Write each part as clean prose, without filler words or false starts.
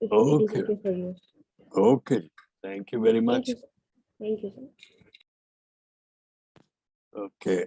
It is okay for you. Okay. Thank you very much. Thank you, sir. Okay.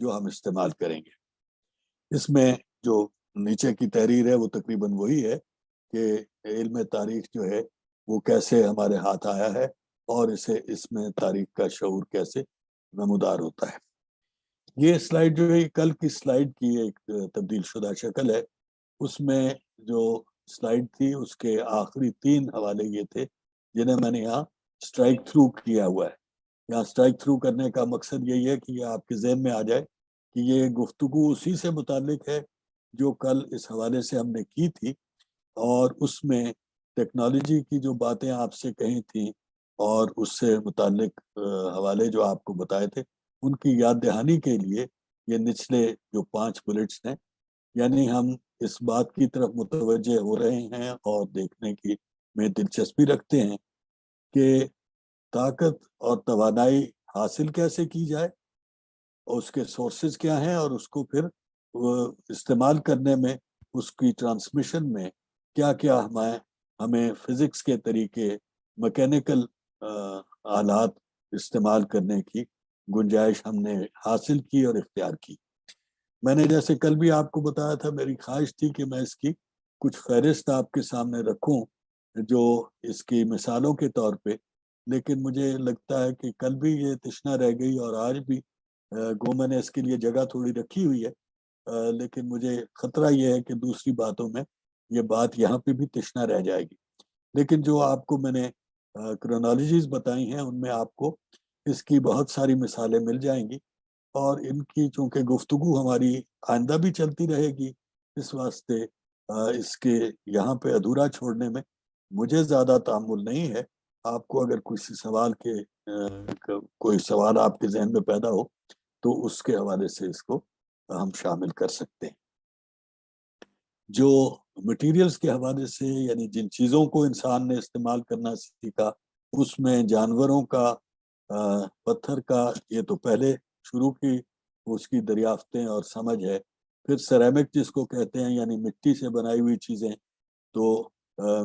جو ہم استعمال کریں گے۔ اس میں جو نیچے کی تحریر ہے وہ تقریباً وہی ہے کہ علم تاریخ جو ہے وہ کیسے ہمارے ہاتھ آیا ہے اور اس میں تاریخ کا شعور کیسے نمودار ہوتا ہے۔ یہ سلائیڈ جو ہے کل کی سلائیڈ کی ایک تبدیل شدہ شکل ہے۔ اس میں جو سلائیڈ تھی اس کے آخری 3 حوالے یہ تھے جنہیں میں نے یہاں اسٹرائک تھرو کیا ہوا ہے۔ یہاں اسٹرائک تھرو کرنے کا مقصد یہی ہے کہ یہ آپ کے ذہن میں آ جائے کہ یہ گفتگو اسی سے متعلق ہے جو کل اس حوالے سے ہم نے کی تھی، اور اس میں ٹیکنالوجی کی جو باتیں آپ سے کہی تھیں اور اس سے متعلق حوالے جو آپ کو بتائے تھے ان کی یاد دہانی کے لیے یہ نچلے جو 5 بلٹس ہیں، یعنی ہم اس بات کی طرف متوجہ ہو رہے ہیں اور دیکھنے کی میں دلچسپی رکھتے ہیں کہ طاقت اور توانائی حاصل کیسے کی جائے، اور اس کے سورسز کیا ہیں، اور اس کو پھر استعمال کرنے میں، اس کی ٹرانسمیشن میں کیا کیا ہمیں فزکس کے طریقے، میکینیکل آلات استعمال کرنے کی گنجائش ہم نے حاصل کی اور اختیار کی۔ میں نے جیسے کل بھی آپ کو بتایا تھا، میری خواہش تھی کہ میں اس کی کچھ فہرست آپ کے سامنے رکھوں جو اس کی مثالوں کے طور پہ، لیکن مجھے لگتا ہے کہ کل بھی یہ تشنا رہ گئی اور آج بھی گو میں نے اس کے لیے جگہ تھوڑی رکھی ہوئی ہے، لیکن مجھے خطرہ یہ ہے کہ دوسری باتوں میں یہ بات یہاں پہ بھی تشنا رہ جائے گی۔ لیکن جو آپ کو میں نے کرونالوجیز بتائی ہیں ان میں آپ کو اس کی بہت ساری مثالیں مل جائیں گی، اور ان کی چونکہ گفتگو ہماری آئندہ بھی چلتی رہے گی، اس واسطے اس کے یہاں پہ ادھورا چھوڑنے میں مجھے زیادہ تأمل نہیں ہے۔ آپ کو اگر کسی سوال کے کوئی سوال آپ کے ذہن میں پیدا ہو تو اس کے حوالے سے اس کو ہم شامل کر سکتے ہیں۔ جو مٹیریلز کے حوالے سے، یعنی جن چیزوں کو انسان نے استعمال کرنا سیکھا، اس میں جانوروں کا، پتھر کا، یہ تو پہلے شروع کی اس کی دریافتیں اور سمجھ ہے۔ پھر سیرامک جس کو کہتے ہیں، یعنی مٹی سے بنائی ہوئی چیزیں، تو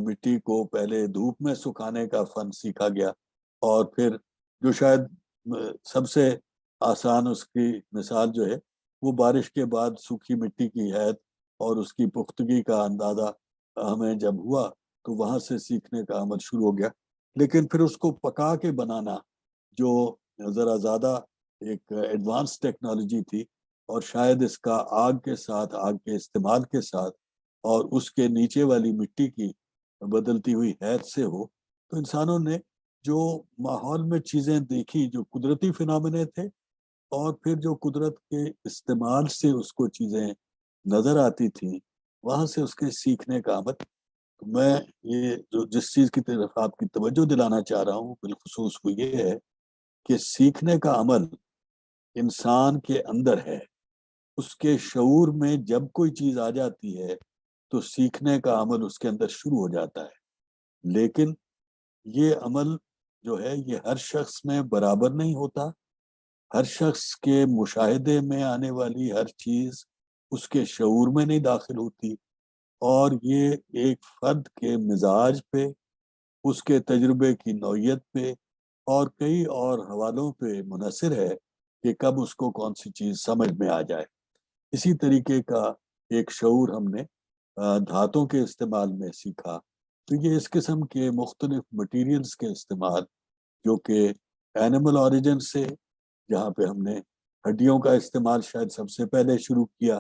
مٹی کو پہلے دھوپ میں سکھانے کا فن سیکھا گیا، اور پھر جو شاید سب سے آسان اس کی مثال جو ہے وہ بارش کے بعد سوکھی مٹی کی حیت اور اس کی پختگی کا اندازہ ہمیں جب ہوا تو وہاں سے سیکھنے کا عمل شروع ہو گیا۔ لیکن پھر اس کو پکا کے بنانا جو ذرا زیادہ ایک ایڈوانس ٹیکنالوجی تھی، اور شاید اس کا آگ کے ساتھ، آگ کے استعمال کے ساتھ اور اس کے نیچے والی مٹی کی بدلتی ہوئی حیت سے ہو، تو انسانوں نے جو ماحول میں چیزیں دیکھی جو قدرتی فنامنے تھے، اور پھر جو قدرت کے استعمال سے اس کو چیزیں نظر آتی تھیں، وہاں سے اس کے سیکھنے کا عمل۔ تو میں یہ جو جس چیز کی طرف آپ کی توجہ دلانا چاہ رہا ہوں بالخصوص وہ یہ ہے کہ سیکھنے کا عمل انسان کے اندر ہے۔ اس کے شعور میں جب کوئی چیز آ جاتی ہے تو سیکھنے کا عمل اس کے اندر شروع ہو جاتا ہے، لیکن یہ عمل جو ہے یہ ہر شخص میں برابر نہیں ہوتا۔ ہر شخص کے مشاہدے میں آنے والی ہر چیز اس کے شعور میں نہیں داخل ہوتی، اور یہ ایک فرد کے مزاج پہ، اس کے تجربے کی نوعیت پہ اور کئی اور حوالوں پہ منحصر ہے کہ کب اس کو کون سی چیز سمجھ میں آ جائے۔ اسی طریقے کا ایک شعور ہم نے دھاتوں کے استعمال میں سیکھا۔ تو یہ اس قسم کے مختلف مٹیریلز کے استعمال جو کہ اینیمل اوریجن سے، جہاں پہ ہم نے ہڈیوں کا استعمال شاید سب سے پہلے شروع کیا،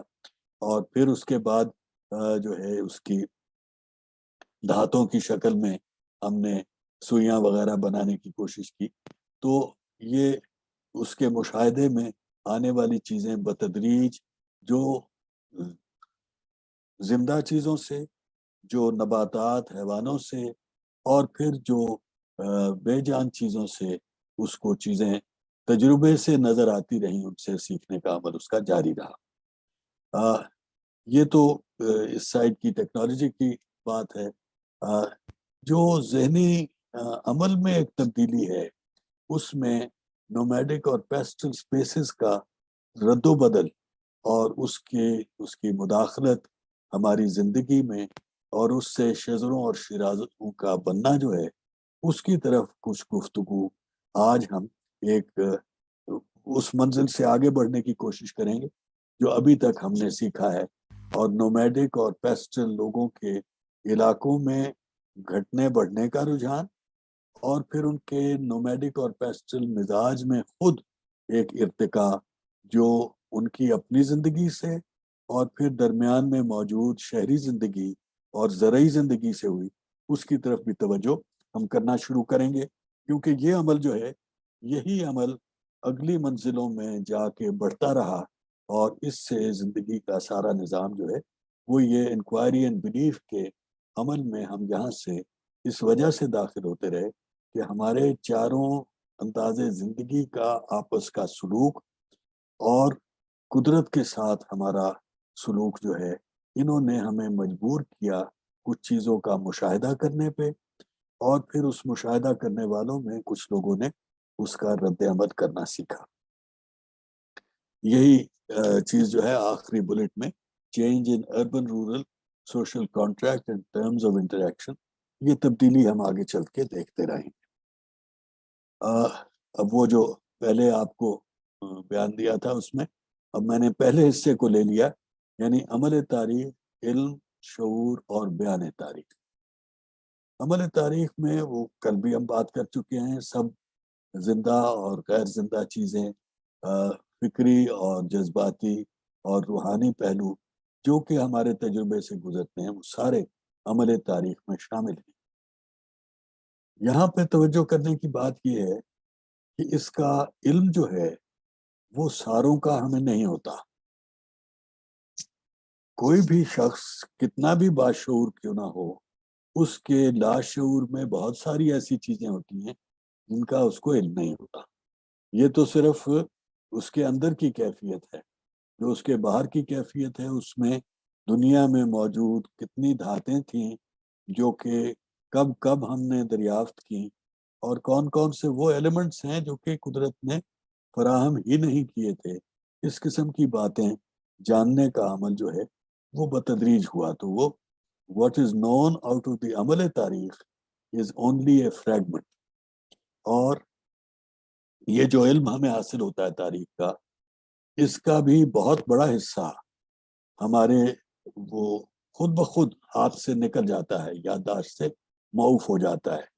اور پھر اس کے بعد جو ہے اس کی دھاتوں کی شکل میں ہم نے سوئیاں وغیرہ بنانے کی کوشش کی، تو یہ اس کے مشاہدے میں آنے والی چیزیں بتدریج جو زندہ چیزوں سے، جو نباتات، حیوانوں سے، اور پھر جو بے جان چیزوں سے اس کو چیزیں تجربے سے نظر آتی رہیں، ان سے سیکھنے کا عمل اس کا جاری رہا۔ یہ تو اس سائڈ کی ٹیکنالوجی کی بات ہے۔ جو ذہنی عمل میں ایک تبدیلی ہے، اس میں نومیڈک اور پیسٹل سپیسز کا رد و بدل اور اس کی مداخلت ہماری زندگی میں، اور اس سے شجروں اور شیرازوں کا بننا جو ہے، اس کی طرف کچھ گفتگو آج ہم ایک اس منزل سے آگے بڑھنے کی کوشش کریں گے جو ابھی تک ہم نے سیکھا ہے، اور نومیڈک اور پیسٹرل لوگوں کے علاقوں میں گھٹنے بڑھنے کا رجحان، اور پھر ان کے نومیڈک اور پیسٹرل مزاج میں خود ایک ارتقاء جو ان کی اپنی زندگی سے اور پھر درمیان میں موجود شہری زندگی اور زرعی زندگی سے ہوئی، اس کی طرف بھی توجہ ہم کرنا شروع کریں گے، کیونکہ یہ عمل جو ہے، یہی عمل اگلی منزلوں میں جا کے بڑھتا رہا، اور اس سے زندگی کا سارا نظام جو ہے وہ یہ انکوائری اینڈ بلیف کے عمل میں ہم یہاں سے اس وجہ سے داخل ہوتے رہے کہ ہمارے چاروں انداز زندگی کا آپس کا سلوک اور قدرت کے ساتھ ہمارا سلوک جو ہے، انہوں نے ہمیں مجبور کیا کچھ چیزوں کا مشاہدہ کرنے پہ، اور پھر اس مشاہدہ کرنے والوں میں کچھ لوگوں نے اس کا رد عمل کرنا سیکھا۔ یہی چیز جو ہے آخری بلٹ میں، change in urban rural social contract and terms of interaction, یہ تبدیلی ہم آگے چل کے دیکھتے رہیں گے۔ اب وہ جو پہلے آپ کو بیان دیا تھا، اس میں اب میں نے پہلے حصے کو لے لیا، یعنی عمل تاریخ، علم، شعور اور بیان تاریخ۔ عمل تاریخ میں وہ کل بھی ہم بات کر چکے ہیں، سب زندہ اور غیر زندہ چیزیں، فکری اور جذباتی اور روحانی پہلو جو کہ ہمارے تجربے سے گزرتے ہیں، وہ سارے عمل تاریخ میں شامل ہیں۔ یہاں پہ توجہ کرنے کی بات یہ ہے کہ اس کا علم جو ہے وہ ساروں کا ہمیں نہیں ہوتا۔ کوئی بھی شخص کتنا بھی باشعور کیوں نہ ہو، اس کے لاشعور میں بہت ساری ایسی چیزیں ہوتی ہیں جن کا اس کو علم نہیں ہوتا۔ یہ تو صرف اس کے اندر کی کیفیت ہے، جو اس کے باہر کی کیفیت ہے، اس میں دنیا میں موجود کتنی دھاتیں تھیں جو کہ کب کب ہم نے دریافت کی، اور کون کون سے وہ ایلیمنٹس ہیں جو کہ قدرت نے فراہم ہی نہیں کیے تھے، اس قسم کی باتیں جاننے کا عمل جو ہے وہ بتدریج ہوا۔ تو وہ what is known out of the عمل تاریخ is only a fragment، اور یہ جو علم ہمیں حاصل ہوتا ہے تاریخ کا، اس کا بھی بہت بڑا حصہ ہمارے وہ خود بخود ہاتھ سے نکل جاتا ہے، یادداشت سے معاف ہو جاتا ہے۔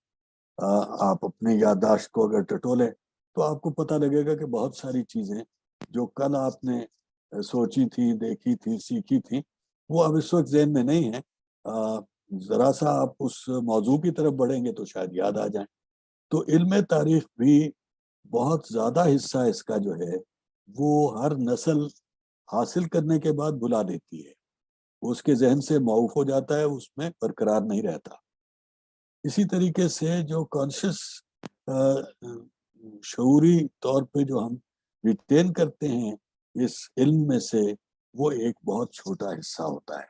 آپ اپنے یادداشت کو اگر ٹٹولیں تو آپ کو پتہ لگے گا کہ بہت ساری چیزیں جو کل آپ نے سوچی تھی، دیکھی تھی، سیکھی تھی، وہ اب اس وقت ذہن میں نہیں ہیں۔ ذرا سا آپ اس موضوع کی طرف بڑھیں گے تو شاید یاد آ جائیں۔ تو علم تاریخ بھی بہت زیادہ حصہ اس کا جو ہے وہ ہر نسل حاصل کرنے کے بعد بلا دیتی ہے، اس کے ذہن سے معاف ہو جاتا ہے، اس میں برقرار نہیں رہتا۔ اسی طریقے سے جو کانشیس شعوری طور پہ جو ہم ریٹین کرتے ہیں اس علم میں سے، وہ ایک بہت چھوٹا حصہ ہوتا ہے۔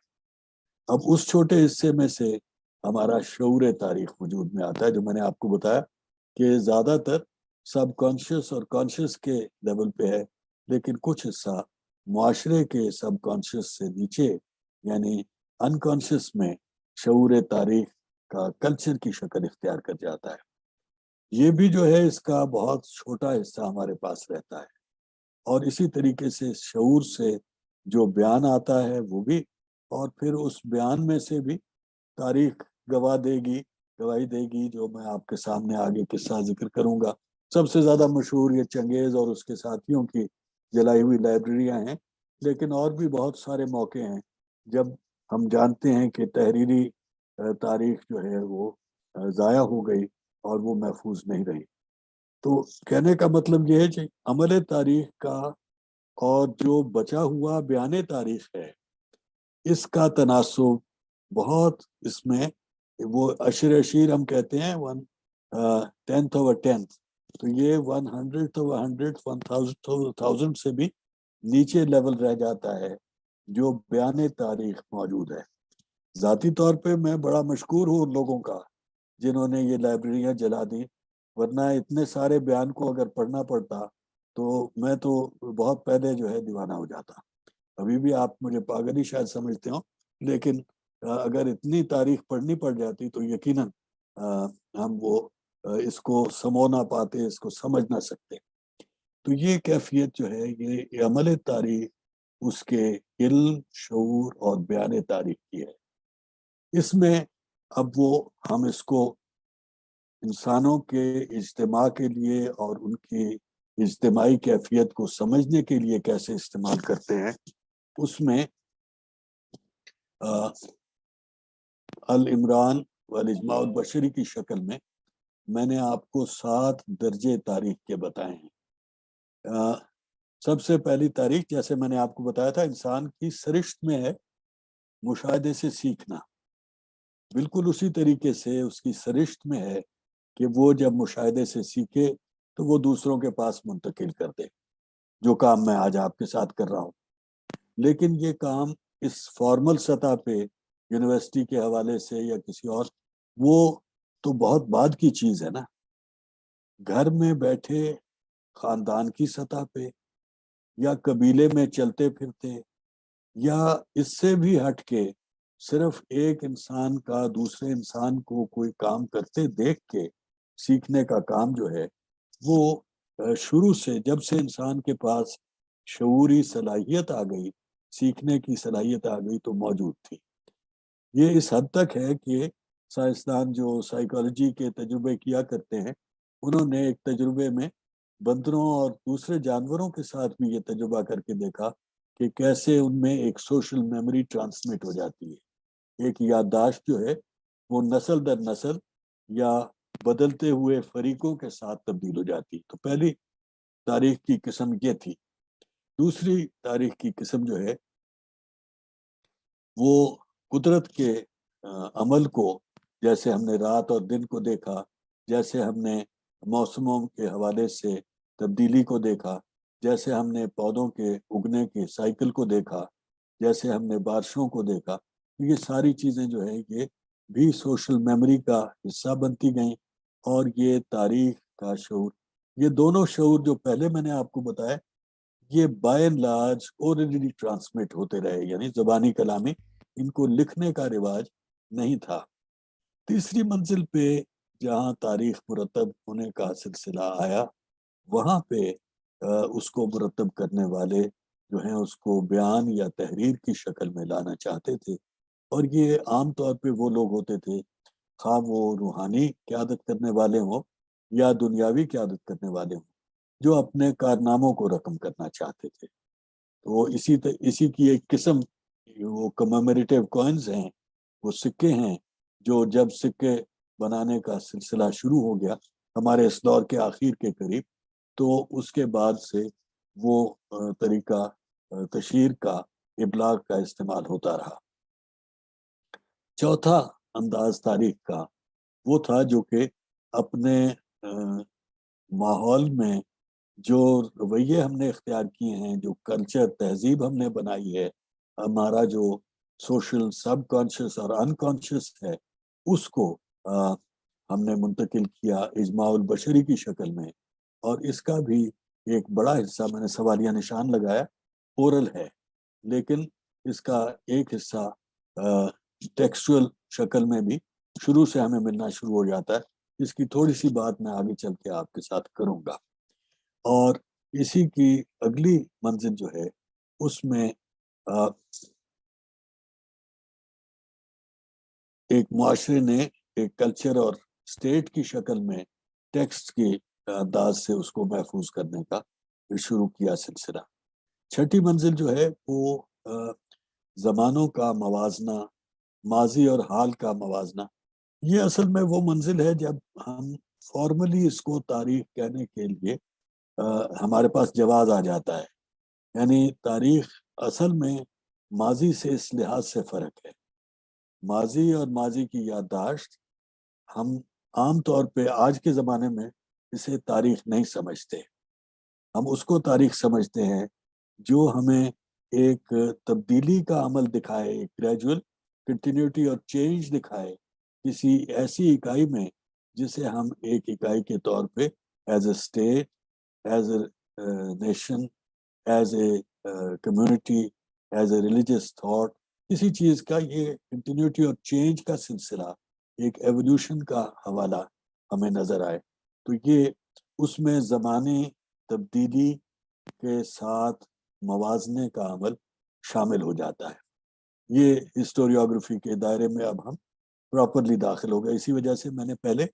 اب اس چھوٹے حصے میں سے ہمارا شعور تاریخ وجود میں آتا ہے، جو میں نے آپ کو بتایا کہ زیادہ تر سب کانشیس اور کانشیس کے لیول پہ ہے، لیکن کچھ حصہ معاشرے کے سب کانشیس سے نیچے، یعنی انکانشیس میں شعور تاریخ کا کلچر کی شکل اختیار کر جاتا ہے۔ یہ بھی جو ہے اس کا بہت چھوٹا حصہ ہمارے پاس رہتا ہے، اور اسی طریقے سے شعور سے جو بیان آتا ہے وہ بھی، اور پھر اس بیان میں سے بھی تاریخ گواہی دے گی، جو میں آپ کے سامنے آگے قصہ ذکر کروں گا۔ سب سے زیادہ مشہور یہ چنگیز اور اس کے ساتھیوں کی جلائی ہوئی لائبریریاں ہیں، لیکن اور بھی بہت سارے موقع ہیں جب ہم جانتے ہیں کہ تحریری تاریخ جو ہے وہ ضائع ہو گئی اور وہ محفوظ نہیں رہی۔ تو کہنے کا مطلب یہ ہے کہ عمل تاریخ کا اور جو بچا ہوا بیان تاریخ ہے، اس کا تناسب بہت، اس میں وہ اشیر ہم کہتے ہیں 1/10 تو یہ 100 سے بھی نیچے لیول رہ جاتا ہے جو بیان تاریخ موجود ہے۔ ذاتی طور پہ میں بڑا مشکور ہوں ان لوگوں کا جنہوں نے یہ لائبریریاں جلا دی، ورنہ اتنے سارے بیان کو اگر پڑھنا پڑتا تو میں تو بہت پہلے جو ہے دیوانہ ہو جاتا۔ ابھی بھی آپ مجھے پاگل ہی شاید سمجھتے ہوں، لیکن اگر اتنی تاریخ پڑھنی پڑ جاتی تو یقیناً ہم وہ اس کو سمو نہ پاتے، اس کو سمجھ نہ سکتے۔ تو یہ کیفیت جو ہے یہ عمل تاریخ اس کے علم، شعور اور بیان تاریخ کی ہے. اس میں اب ہم اس کو انسانوں کے اجتماع کے لیے اور ان کی اجتماعی کیفیت کو سمجھنے کے لیے کیسے استعمال کرتے ہیں، اس میں العمران والاجماع البشری کی شکل میں نے آپ کو 7 درجے تاریخ کے بتائے ہیں. سب سے پہلی تاریخ، جیسے میں نے آپ کو بتایا تھا، انسان کی سرشت میں ہے مشاہدے سے سیکھنا. بالکل اسی طریقے سے اس کی سرشت میں ہے کہ وہ جب مشاہدے سے سیکھے تو وہ دوسروں کے پاس منتقل کر دے، جو کام میں آج آپ کے ساتھ کر رہا ہوں. لیکن یہ کام اس فارمل سطح پہ یونیورسٹی کے حوالے سے یا کسی اور، وہ تو بہت بعد کی چیز ہے نا. گھر میں بیٹھے خاندان کی سطح پہ یا قبیلے میں چلتے پھرتے یا اس سے بھی ہٹ کے صرف ایک انسان کا دوسرے انسان کو کوئی کام کرتے دیکھ کے سیکھنے کا کام جو ہے، وہ شروع سے جب سے انسان کے پاس شعوری صلاحیت آ گئی، سیکھنے کی صلاحیت آ گئی تو موجود تھی. یہ اس حد تک ہے کہ سائنسدان جو سائیکالوجی کے تجربے کیا کرتے ہیں، انہوں نے ایک تجربے میں بندروں اور دوسرے جانوروں کے ساتھ بھی یہ تجربہ کر کے دیکھا کہ کیسے ان میں ایک سوشل میموری ٹرانسمٹ ہو جاتی ہے. ایک یادداشت جو ہے وہ نسل در نسل یا بدلتے ہوئے فریقوں کے ساتھ تبدیل ہو جاتی. تو پہلی تاریخ کی قسم یہ تھی. دوسری تاریخ کی قسم جو ہے وہ قدرت کے عمل کو، جیسے ہم نے رات اور دن کو دیکھا، جیسے ہم نے موسموں کے حوالے سے تبدیلی کو دیکھا، جیسے ہم نے پودوں کے اگنے کے سائیکل کو دیکھا، جیسے ہم نے بارشوں کو دیکھا. یہ ساری چیزیں جو ہے یہ بھی سوشل میموری کا حصہ بنتی گئیں. اور یہ تاریخ کا شعور، یہ دونوں شعور جو پہلے میں نے آپ کو بتایا، یہ by and large originally transmit ہوتے رہے، یعنی زبانی کلامی، ان کو لکھنے کا رواج نہیں تھا. تیسری منزل پہ جہاں تاریخ مرتب ہونے کا سلسلہ آیا، وہاں پہ اس کو مرتب کرنے والے جو ہیں اس کو بیان یا تحریر کی شکل میں لانا چاہتے تھے. اور یہ عام طور پہ وہ لوگ ہوتے تھے، خواہ وہ روحانی قیادت کرنے والے ہوں یا دنیاوی قیادت کرنے والے ہوں، جو اپنے کارناموں کو رقم کرنا چاہتے تھے. تو اسی کی ایک قسم وہ کمیموریٹیو کوئنز ہیں، وہ سکے ہیں، جو جب سکے بنانے کا سلسلہ شروع ہو گیا ہمارے اس دور کے آخر کے قریب، تو اس کے بعد سے وہ طریقہ تشہیر کا، ابلاغ کا استعمال ہوتا رہا. چوتھا انداز تاریخ کا وہ تھا جو کہ اپنے ماحول میں جو رویے ہم نے اختیار کیے ہیں، جو کلچر تہذیب ہم نے بنائی ہے، ہمارا جو سوشل سب کانشیس اور انکانشیس ہے، اس کو ہم نے منتقل کیا اجماع البشری کی شکل میں. اور اس کا بھی ایک بڑا حصہ، میں نے سوالیہ نشان لگایا، اورل ہے، لیکن اس کا ایک حصہ ٹیکسچوئل شکل میں بھی شروع سے ہمیں ملنا شروع ہو جاتا ہے. اس کی تھوڑی سی بات میں آگے چل کے آپ کے ساتھ کروں گا. اور اسی کی اگلی منزل جو ہے اس میں ایک معاشرے نے ایک کلچر اور اسٹیٹ کی شکل میں ٹیکسٹ کی انداز سے اس کو محفوظ کرنے کا شروع کیا سلسلہ. چھٹی منزل جو ہے وہ زمانوں کا موازنہ، ماضی اور حال کا موازنہ. یہ اصل میں وہ منزل ہے جب ہم فارملی اس کو تاریخ کہنے کے لیے ہمارے پاس جواز آ جاتا ہے. یعنی تاریخ اصل میں ماضی سے اس لحاظ سے فرق ہے. ماضی اور ماضی کی یادداشت ہم عام طور پہ آج کے زمانے میں اسے تاریخ نہیں سمجھتے. ہم اس کو تاریخ سمجھتے ہیں جو ہمیں ایک تبدیلی کا عمل دکھائے، ایک گریجول کنٹینیوٹی اور چینج دکھائے کسی ایسی اکائی میں جسے ہم ایک اکائی کے طور پہ as a state, as a nation, as a community, as a religious thought, کسی چیز کا یہ کنٹینیوٹی اور چینج کا سلسلہ، ایک ایولیوشن کا حوالہ ہمیں نظر آئے. تو یہ اس میں زمانے، تبدیلی کے ساتھ موازنے کا عمل شامل ہو جاتا ہے۔ یہ ہسٹوریوگرافی کے دائرے میں اب ہم پراپرلی داخل ہو گئے۔ اسی وجہ سے میں نے پہلے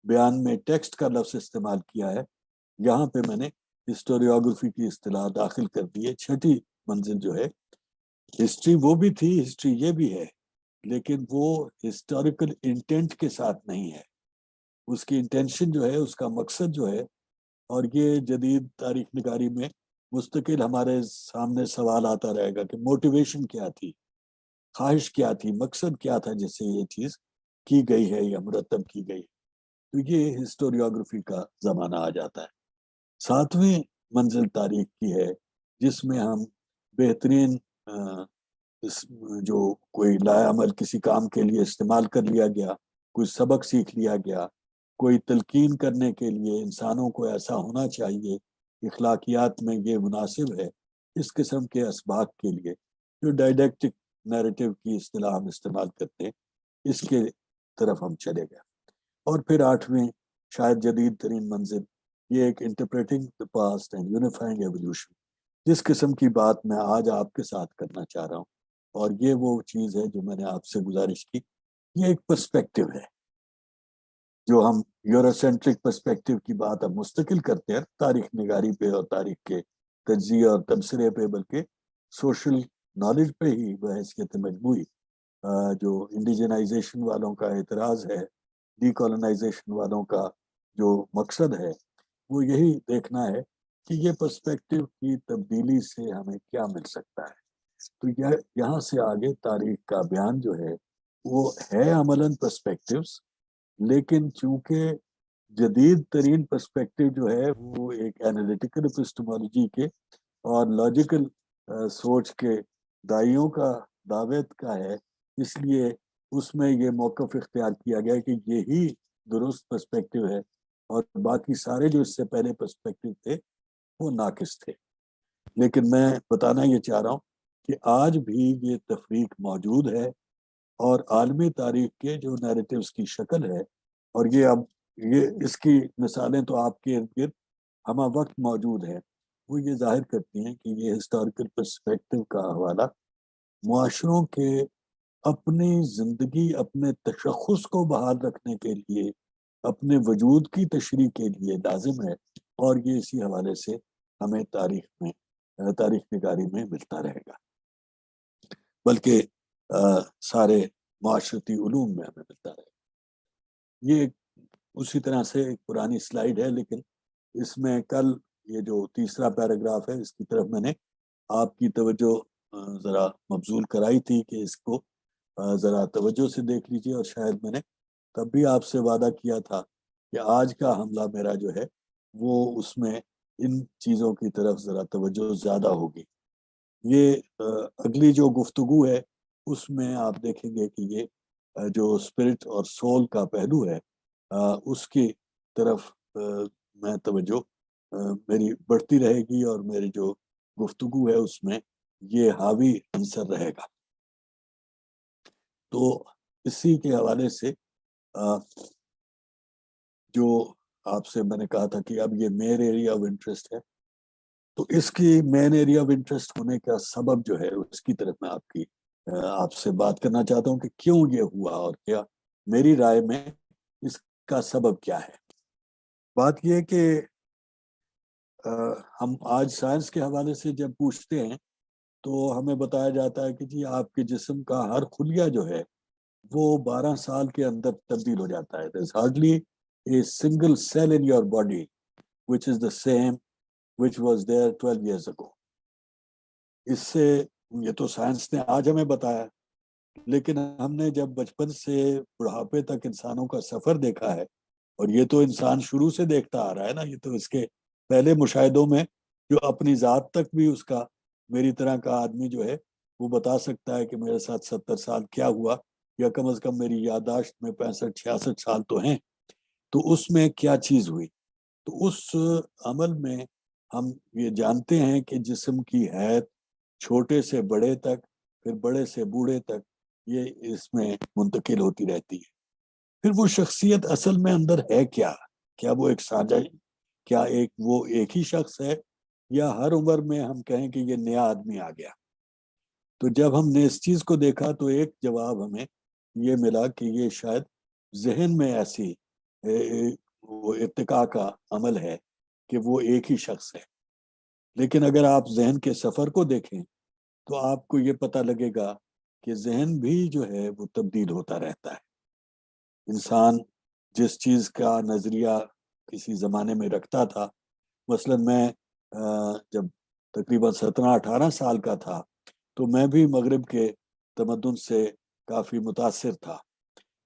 بیان میں ٹیکسٹ کا لفظ استعمال کیا ہے، یہاں پہ میں نے ہسٹوریوگرافی کی اصطلاح داخل کر دی ہے۔ چھٹی منزل جو ہے، ہسٹری وہ بھی تھی، ہسٹری یہ بھی ہے، لیکن وہ ہسٹوریکل انٹینٹ کے ساتھ نہیں ہے۔ اس کی انٹینشن جو ہے، اس کا مقصد جو ہے، اور یہ جدید تاریخ نگاری میں مستقل ہمارے سامنے سوال آتا رہے گا کہ موٹیویشن کیا تھی، خواہش کیا تھی، مقصد کیا تھا جس سے یہ چیز کی گئی ہے یا مرتب کی گئی ہے۔ تو یہ ہسٹوریوگرافی کا زمانہ آ جاتا ہے۔ ساتویں منزل تاریخ کی ہے، جس میں ہم بہترین جو کوئی لائے عمل کسی کام کے لیے استعمال کر لیا گیا، کوئی سبق سیکھ لیا گیا، کوئی تلقین کرنے کے لیے انسانوں کو ایسا ہونا چاہیے، اخلاقیات میں یہ مناسب ہے، اس قسم کے اسباق کے لیے جو ڈائیڈیکٹک نیریٹو کی اصطلاح ہم استعمال کرتے ہیں، اس کے طرف ہم چلے گئے۔ اور پھر آٹھویں شاید جدید ترین منزل، یہ ایک interpreting the past and unifying evolution, جس قسم کی بات میں آج آپ کے ساتھ کرنا چاہ رہا ہوں، اور یہ وہ چیز ہے جو میں نے آپ سے گزارش کی۔ یہ ایک پرسپیکٹیو ہے، جو ہم یوروسینٹرک پرسپیکٹیو کی بات اب مستقل کرتے ہیں تاریخ نگاری پہ اور تاریخ کے تجزیے اور تبصرے پہ، بلکہ سوشل نالج پہ ہی بحیثیت مجموعی جو انڈیجنائزیشن والوں کا اعتراض ہے، ڈی کالونائزیشن والوں کا جو مقصد ہے، وہ یہی دیکھنا ہے کہ یہ پرسپیکٹیو کی تبدیلی سے ہمیں کیا مل سکتا ہے۔ تو یہاں سے آگے تاریخ کا بیان جو ہے وہ ہے عملاً پرسپیکٹیوز، لیکن چونکہ جدید ترین پرسپیکٹیو جو ہے وہ ایک اینالیٹیکل اپسٹمالوجی کے اور لاجیکل سوچ کے دائیوں کا دعوت کا ہے، اس لیے اس میں یہ موقف اختیار کیا گیا کہ یہی درست پرسپیکٹیو ہے، اور باقی سارے جو اس سے پہلے پرسپیکٹیو تھے وہ ناقص تھے۔ لیکن میں بتانا یہ چاہ رہا ہوں کہ آج بھی یہ تفریق موجود ہے، اور عالمی تاریخ کے جو نیریٹیوز کی شکل ہے، اور یہ اس کی مثالیں تو آپ کے ارد گرد ہمہ وقت موجود ہیں، وہ یہ ظاہر کرتی ہیں کہ یہ ہسٹوریکل پرسپیکٹیو کا حوالہ معاشروں کے اپنی زندگی، اپنے تشخص کو بحال رکھنے کے لیے، اپنے وجود کی تشریح کے لیے لازم ہے، اور یہ اسی حوالے سے ہمیں تاریخ نگاری میں ملتا رہے گا، بلکہ سارے معاشرتی علوم میں ہمیں ملتا رہے گا۔ یہ اسی طرح سے ایک پرانی سلائیڈ ہے، لیکن اس میں کل یہ جو تیسرا پیراگراف ہے، اس کی طرف میں نے آپ کی توجہ ذرا مبذول کرائی تھی کہ اس کو ذرا توجہ سے دیکھ لیجیے، اور شاید میں نے تب بھی آپ سے وعدہ کیا تھا کہ آج کا حملہ میرا جو ہے وہ اس میں ان چیزوں کی طرف ذرا توجہ زیادہ ہوگی۔ یہ اگلی جو گفتگو ہے اس میں آپ دیکھیں گے کہ یہ جو اسپرٹ اور سول کا پہلو ہے، اس کی طرف میں توجہ میری بڑھتی رہے گی، اور میری جو گفتگو ہے اس میں یہ حاوی عنصر رہے گا۔ تو اسی کے حوالے سے جو آپ سے میں نے کہا تھا کہ اب یہ مین ایریا آف انٹرسٹ ہے، تو اس کی مین ایریا آف انٹرسٹ ہونے کا سبب جو ہے اس کی طرف میں آپ سے بات کرنا چاہتا ہوں کہ کیوں یہ ہوا، اور کیا میری رائے میں اس کا سبب کیا ہے۔ بات یہ کہ ہم آج سائنس کے حوالے سے جب پوچھتے ہیں تو ہمیں بتایا جاتا ہے کہ جی آپ کے جسم کا ہر خلیہ جو ہے وہ 12 سال کے اندر تبدیل ہو جاتا ہے۔ There's hardly a single cell in your body which is the same which was there 12 years ago۔ اس سے یہ تو سائنس نے آج ہمیں بتایا، لیکن ہم نے جب بچپن سے بڑھاپے تک انسانوں کا سفر دیکھا ہے، اور یہ تو انسان شروع سے دیکھتا آ رہا ہے نا، یہ تو اس کے پہلے مشاہدوں میں جو اپنی ذات تک بھی اس کا، میری طرح کا آدمی جو ہے وہ بتا سکتا ہے کہ میرے ساتھ 70 سال کیا ہوا، یا کم از کم میری یادداشت میں 65-66 سال تو ہیں، تو اس میں کیا چیز ہوئی۔ تو اس عمل میں ہم یہ جانتے ہیں کہ جسم کی حیت چھوٹے سے بڑے تک، پھر بڑے سے بوڑھے تک یہ اس میں منتقل ہوتی رہتی ہے۔ پھر وہ شخصیت اصل میں اندر ہے کیا وہ ایک ساجہ، کیا وہ ایک ہی شخص ہے، یا ہر عمر میں ہم کہیں کہ یہ نیا آدمی آ گیا. تو جب ہم نے اس چیز کو دیکھا تو ایک جواب ہمیں یہ ملا کہ یہ شاید ذہن میں ایسی وہ ارتقاء کا عمل ہے کہ وہ ایک ہی شخص ہے. لیکن اگر آپ ذہن کے سفر کو دیکھیں تو آپ کو یہ پتہ لگے گا کہ ذہن بھی جو ہے وہ تبدیل ہوتا رہتا ہے. انسان جس چیز کا نظریہ کسی زمانے میں رکھتا تھا، مثلا میں جب تقریباً 17-18 سال کا تھا تو میں بھی مغرب کے تمدن سے کافی متاثر تھا،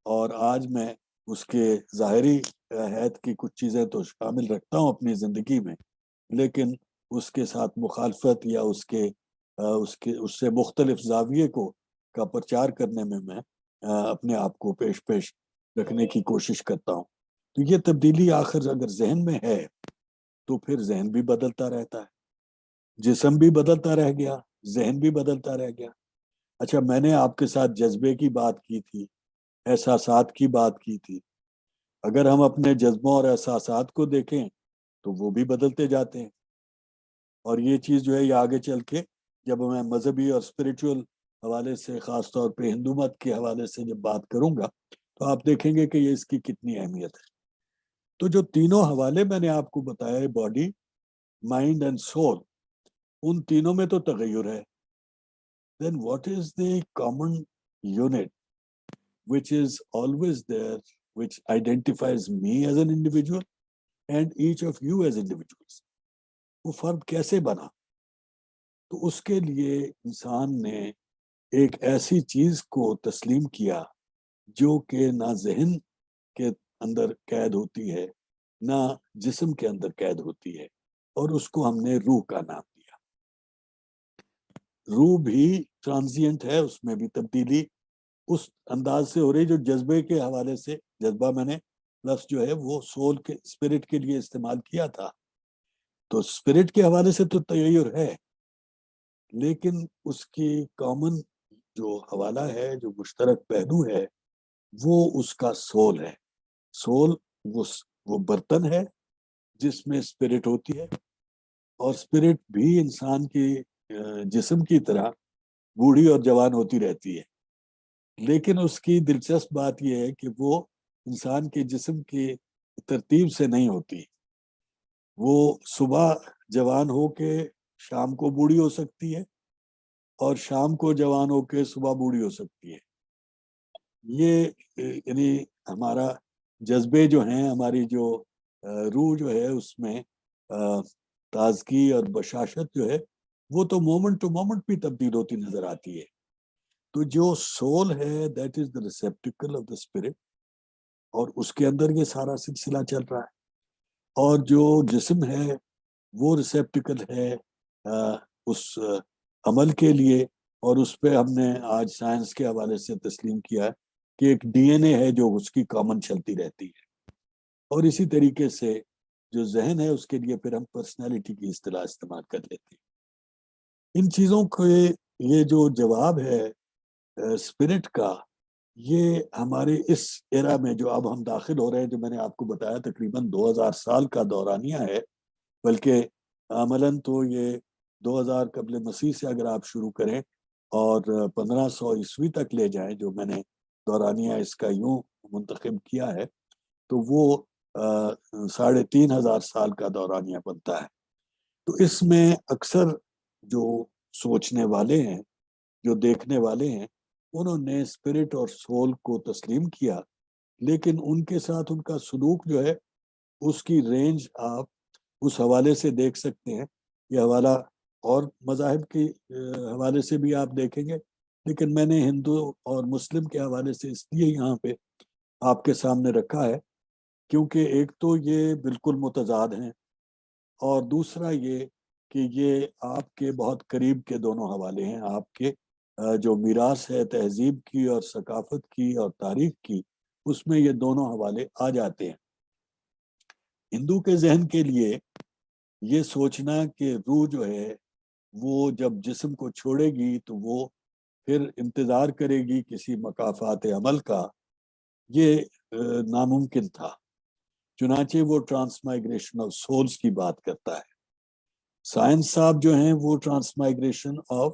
اور آج میں اس کے ظاہری حیت کی کچھ چیزیں تو شامل رکھتا ہوں اپنی زندگی میں، لیکن اس کے ساتھ مخالفت یا اس سے مختلف زاویے کا پرچار کرنے میں اپنے آپ کو پیش رکھنے کی کوشش کرتا ہوں. تو یہ تبدیلی آخر اگر ذہن میں ہے تو پھر ذہن بھی بدلتا رہتا ہے، جسم بھی بدلتا رہ گیا، ذہن بھی بدلتا رہ گیا. اچھا، میں نے آپ کے ساتھ جذبے کی بات کی تھی، احساسات کی بات کی تھی. اگر ہم اپنے جذبوں اور احساسات کو دیکھیں تو وہ بھی بدلتے جاتے ہیں. اور یہ چیز جو ہے یہ آگے چل کے جب میں مذہبی اور اسپریچول حوالے سے، خاص طور پہ ہندو مت کے حوالے سے جب بات کروں گا تو آپ دیکھیں گے کہ یہ اس کی کتنی اہمیت ہے. تو جو تینوں حوالے میں نے آپ کو بتایا، باڈی، مائنڈ اینڈ سول، ان تینوں میں تو تغیر ہے. then what is the common unit which is always there, which identifies me as an individual and each of you as individuals? وہ فرد کیسے بنا؟ تو اس کے لیے انسان نے ایک ایسی چیز کو تسلیم کیا جو کہ نہ ذہن کے اندر قید ہوتی ہے نہ جسم کے اندر قید ہوتی ہے، اور اس کو ہم نے روح کا نام دیا. روح بھی ٹرانزینٹ ہے، اس میں بھی تبدیلی اس انداز سے ہو رہی جو جذبے کے حوالے سے. جذبہ میں نے لفظ جو ہے وہ سول کے اسپرٹ کے لیے استعمال کیا تھا، تو اسپرٹ کے حوالے سے تو تغیر ہے، لیکن اس کی کامن جو حوالہ ہے، جو مشترک پہلو ہے، وہ اس کا سول ہے. سول وہ برتن ہے جس میں اسپرٹ ہوتی ہے، اور اسپرٹ بھی انسان کی جسم کی طرح بوڑھی اور جوان ہوتی رہتی ہے. لیکن اس کی دلچسپ بات یہ ہے کہ وہ انسان کے جسم کی ترتیب سے نہیں ہوتی. وہ صبح جوان ہو کے شام کو بوڑھی ہو سکتی ہے، اور شام کو جوان ہو کے صبح بوڑھی ہو سکتی ہے. یہ یعنی ہمارا جذبے جو ہیں، ہماری جو روح جو ہے، اس میں تازگی اور بشاشت جو ہے وہ تو مومنٹ ٹو مومنٹ بھی تبدیل ہوتی نظر آتی ہے. تو جو سول ہے that is the receptacle of the spirit, اور اس کے اندر یہ سارا سلسلہ چل رہا ہے. اور جو جسم ہے وہ ریسیپٹیکل ہے اس عمل کے لیے، اور اس پہ ہم نے آج سائنس کے حوالے سے تسلیم کیا ہے کہ ایک ڈی این اے ہے جو اس کی کامن چلتی رہتی ہے. اور اسی طریقے سے جو ذہن ہے اس کے لیے پھر ہم پرسنالٹی کی اصطلاح استعمال کر لیتے ہیں. ان چیزوں کے یہ جو جواب ہے اسپرٹ کا، یہ ہمارے اس ایرا میں جو اب ہم داخل ہو رہے ہیں، جو میں نے آپ کو بتایا تقریباً 2000 سال کا دورانیہ ہے، بلکہ عملاً تو یہ 2000 قبل مسیح سے اگر آپ شروع کریں اور 1500 عیسوی تک لے جائیں، جو میں نے دورانیہ اس کا یوں منتخب کیا ہے، تو وہ 3500 سال کا دورانیہ بنتا ہے. تو اس میں اکثر جو سوچنے والے ہیں، جو دیکھنے والے ہیں، انہوں نے اسپرٹ اور سول کو تسلیم کیا، لیکن ان کے ساتھ ان کا سلوک جو ہے اس کی رینج آپ اس حوالے سے دیکھ سکتے ہیں. یہ حوالہ اور مذاہب کے حوالے سے بھی آپ دیکھیں گے، لیکن میں نے ہندو اور مسلم کے حوالے سے اس لیے یہاں پہ آپ کے سامنے رکھا ہے کیونکہ ایک تو یہ بالکل متضاد ہیں، اور دوسرا یہ کہ یہ آپ کے بہت قریب کے دونوں حوالے ہیں. آپ کے جو میراث ہے تہذیب کی اور ثقافت کی اور تاریخ کی، اس میں یہ دونوں حوالے آ جاتے ہیں. ہندو کے ذہن کے لیے یہ سوچنا کہ روح جو ہے وہ جب جسم کو چھوڑے گی تو وہ پھر انتظار کرے گی کسی مقافات عمل کا، یہ ناممکن تھا. چنانچہ وہ ٹرانس مائگریشن آف سولز کی بات کرتا ہے. سائنس صاحب جو ہیں وہ ٹرانسمائگریشن آف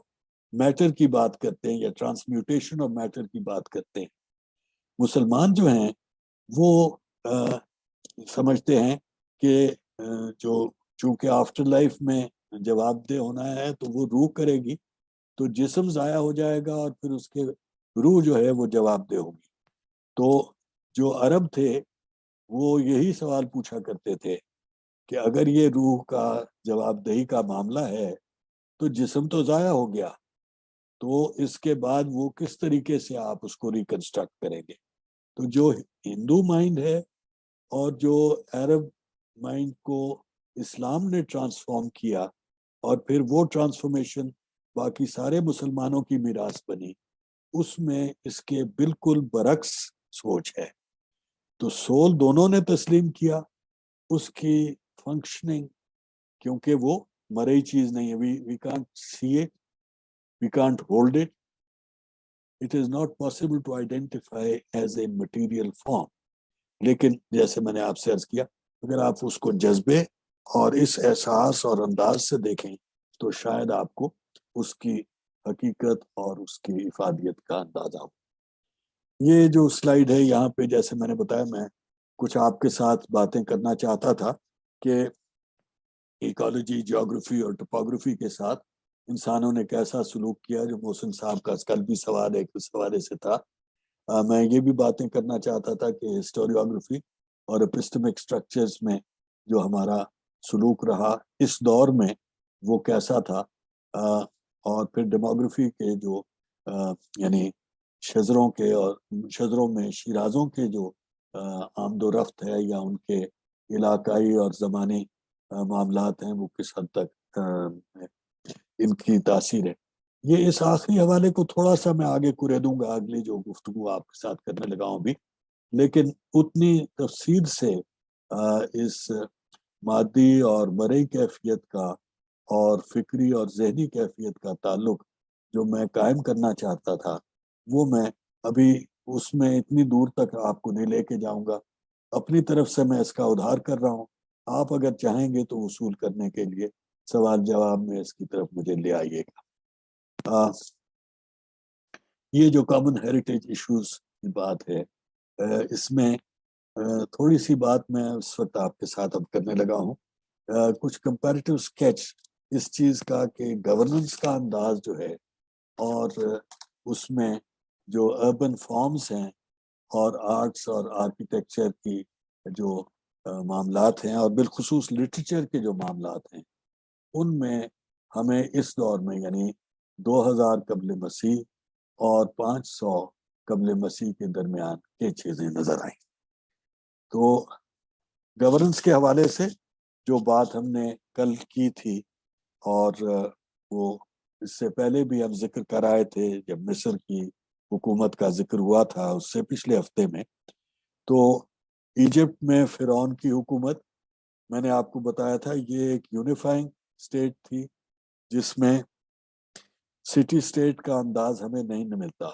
میٹر کی بات کرتے ہیں یا ٹرانسمیوٹیشن آف میٹر کی بات کرتے ہیں. مسلمان جو ہیں وہ سمجھتے ہیں کہ جو چونکہ آفٹر لائف میں جواب دہ ہونا ہے تو وہ روح کرے گی تو جسم ضائع ہو جائے گا اور پھر اس کے روح جو ہے وہ جواب دہ ہوگی. تو جو عرب تھے وہ یہی سوال پوچھا کرتے تھے کہ اگر یہ روح کا جواب دہی کا معاملہ ہے تو جسم تو ضائع ہو گیا تو اس کے بعد وہ کس طریقے سے آپ اس کو ریکنسٹرکٹ کریں گے. تو جو ہندو مائنڈ ہے اور جو عرب مائنڈ کو اسلام نے ٹرانسفارم کیا اور پھر وہ ٹرانسفارمیشن باقی سارے مسلمانوں کی میراث بنی, اس میں اس کے بالکل برعکس سوچ ہے. تو سول دونوں نے تسلیم کیا, اس کی فنکشننگ کیونکہ وہ مرئی چیز نہیں ہے, we can't see it, we can't hold it, it is not possible to identify as a material form. لیکن جیسے میں نے آپ سے عرض کیا, اگر آپ اس کو جذبے اور اس احساس اور انداز سے دیکھیں تو شاید آپ کو اس کی حقیقت اور اس کی افادیت کا اندازہ ہو. یہ جو سلائیڈ ہے یہاں پہ جیسے میں نے بتایا, میں کچھ آپ کے ساتھ باتیں کرنا چاہتا تھا کہ ایکالوجی, جیوگرافی اور ٹوپوگرافی کے ساتھ انسانوں نے کیسا سلوک کیا, جو محسن صاحب کا کل بھی سوال ایک اس حوالے سے تھا. میں یہ بھی باتیں کرنا چاہتا تھا کہ ہسٹوریوگرافی اور اپسٹمک سٹرکچرز میں جو ہمارا سلوک رہا اس دور میں وہ کیسا تھا, اور پھر ڈیموگرافی کے جو یعنی شزروں کے اور شزروں میں شیرازوں کے جو آمد و رفت ہے یا ان کے علاقائی اور زمانی معاملات ہیں وہ کس حد تک ان کی تاثیر ہے. یہ اس آخری حوالے کو تھوڑا سا میں آگے کرے دوں گا اگلی جو گفتگو آپ کے ساتھ کرنے لگا ہوں بھی, لیکن اتنی تفصیل سے اس مادی اور مرئی کیفیت کا اور فکری اور ذہنی کیفیت کا تعلق جو میں قائم کرنا چاہتا تھا وہ میں ابھی اس میں اتنی دور تک آپ کو نہیں لے کے جاؤں گا. اپنی طرف سے میں اس کا ادھار کر رہا ہوں, آپ اگر چاہیں گے تو وصول کرنے کے لیے سوال جواب میں اس کی طرف مجھے لے آئیے گا. یہ جو کامن ہیریٹیج ایشوز کی بات ہے, اس میں تھوڑی سی بات میں اس وقت آپ کے ساتھ اب کرنے لگا ہوں, کچھ کمپیریٹیو سکیچ اس چیز کا کہ گورننس کا انداز جو ہے اور اس میں جو اربن فارمز ہیں اور آرٹس اور آرکیٹیکچر کی جو معاملات ہیں اور بالخصوص لٹریچر کے جو معاملات ہیں ان میں ہمیں اس دور میں یعنی 2000 قبل مسیح اور 500 قبل مسیح کے درمیان یہ چیزیں نظر آئیں. تو گورننس کے حوالے سے جو بات ہم نے کل کی تھی اور وہ اس سے پہلے بھی ہم ذکر کر آئے تھے جب مصر کی حکومت کا ذکر ہوا تھا اس سے پچھلے ہفتے میں, تو ایجپٹ میں فرعون کی حکومت میں نے آپ کو بتایا تھا یہ ایک یونیفائنگ اسٹیٹ تھی جس میں سٹی اسٹیٹ کا انداز ہمیں نہیں ملتا,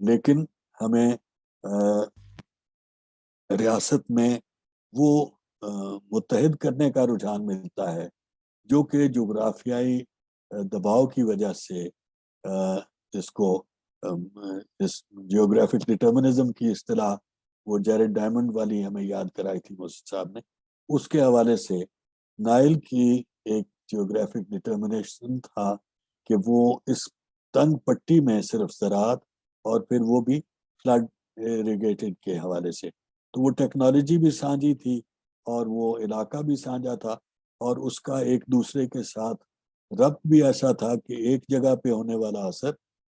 لیکن ہمیں ریاست میں وہ متحد کرنے کا رجحان ملتا ہے جو کہ جغرافیائی دباؤ کی وجہ سے جس کو اس جیوگرافک ڈٹرمنزم کی اصطلاح وہ جیرڈ ڈائمنڈ والی ہمیں یاد کرائی تھی محسن صاحب نے, اس کے حوالے سے نائل کی ایک جیوگرافک ڈٹرمنیشن تھا کہ وہ اس تنگ پٹی میں صرف زراعت اور پھر وہ بھی فلڈ ایریگیٹڈ کے حوالے سے, تو وہ ٹیکنالوجی بھی سانجھی تھی اور وہ علاقہ بھی سانجھا تھا اور اس کا ایک دوسرے کے ساتھ ربط بھی ایسا تھا کہ ایک جگہ پہ ہونے والا اثر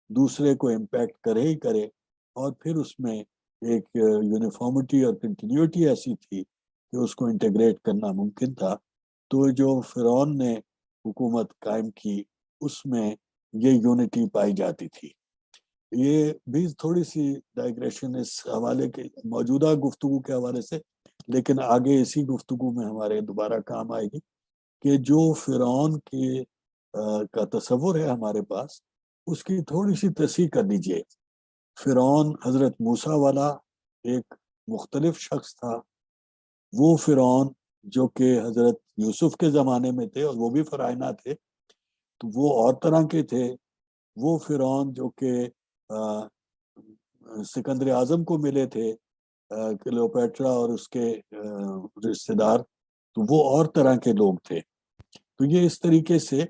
دوسرے کو امپیکٹ کرے ہی کرے, اور پھر اس میں ایک یونیفارمٹی اور کنٹینیوٹی ایسی تھی کہ اس کو انٹیگریٹ کرنا ممکن تھا. تو جو فرعون نے حکومت قائم کی اس میں یہ یونٹی پائی جاتی تھی. یہ بھی تھوڑی سی ڈائگریشن اس حوالے کے موجودہ گفتگو کے حوالے سے, لیکن آگے اسی گفتگو میں ہمارے دوبارہ کام آئے گی کہ جو فرعون کے کا تصور ہے ہمارے پاس اس کی تھوڑی سی تصحیح کر دیجئے. فرعون حضرت موسیٰ والا ایک مختلف شخص تھا. وہ فرعون جو کہ حضرت یوسف کے زمانے میں تھے اور وہ بھی فرائنا تھے، تو وہ اور طرح کے تھے. وہ فرعون جو کہ سکندر اعظم کو ملے تھے، کلیوپیٹرا اور اس کے رشتے دار، تو وہ اور طرح کے لوگ تھے. تو یہ اس طریقے سے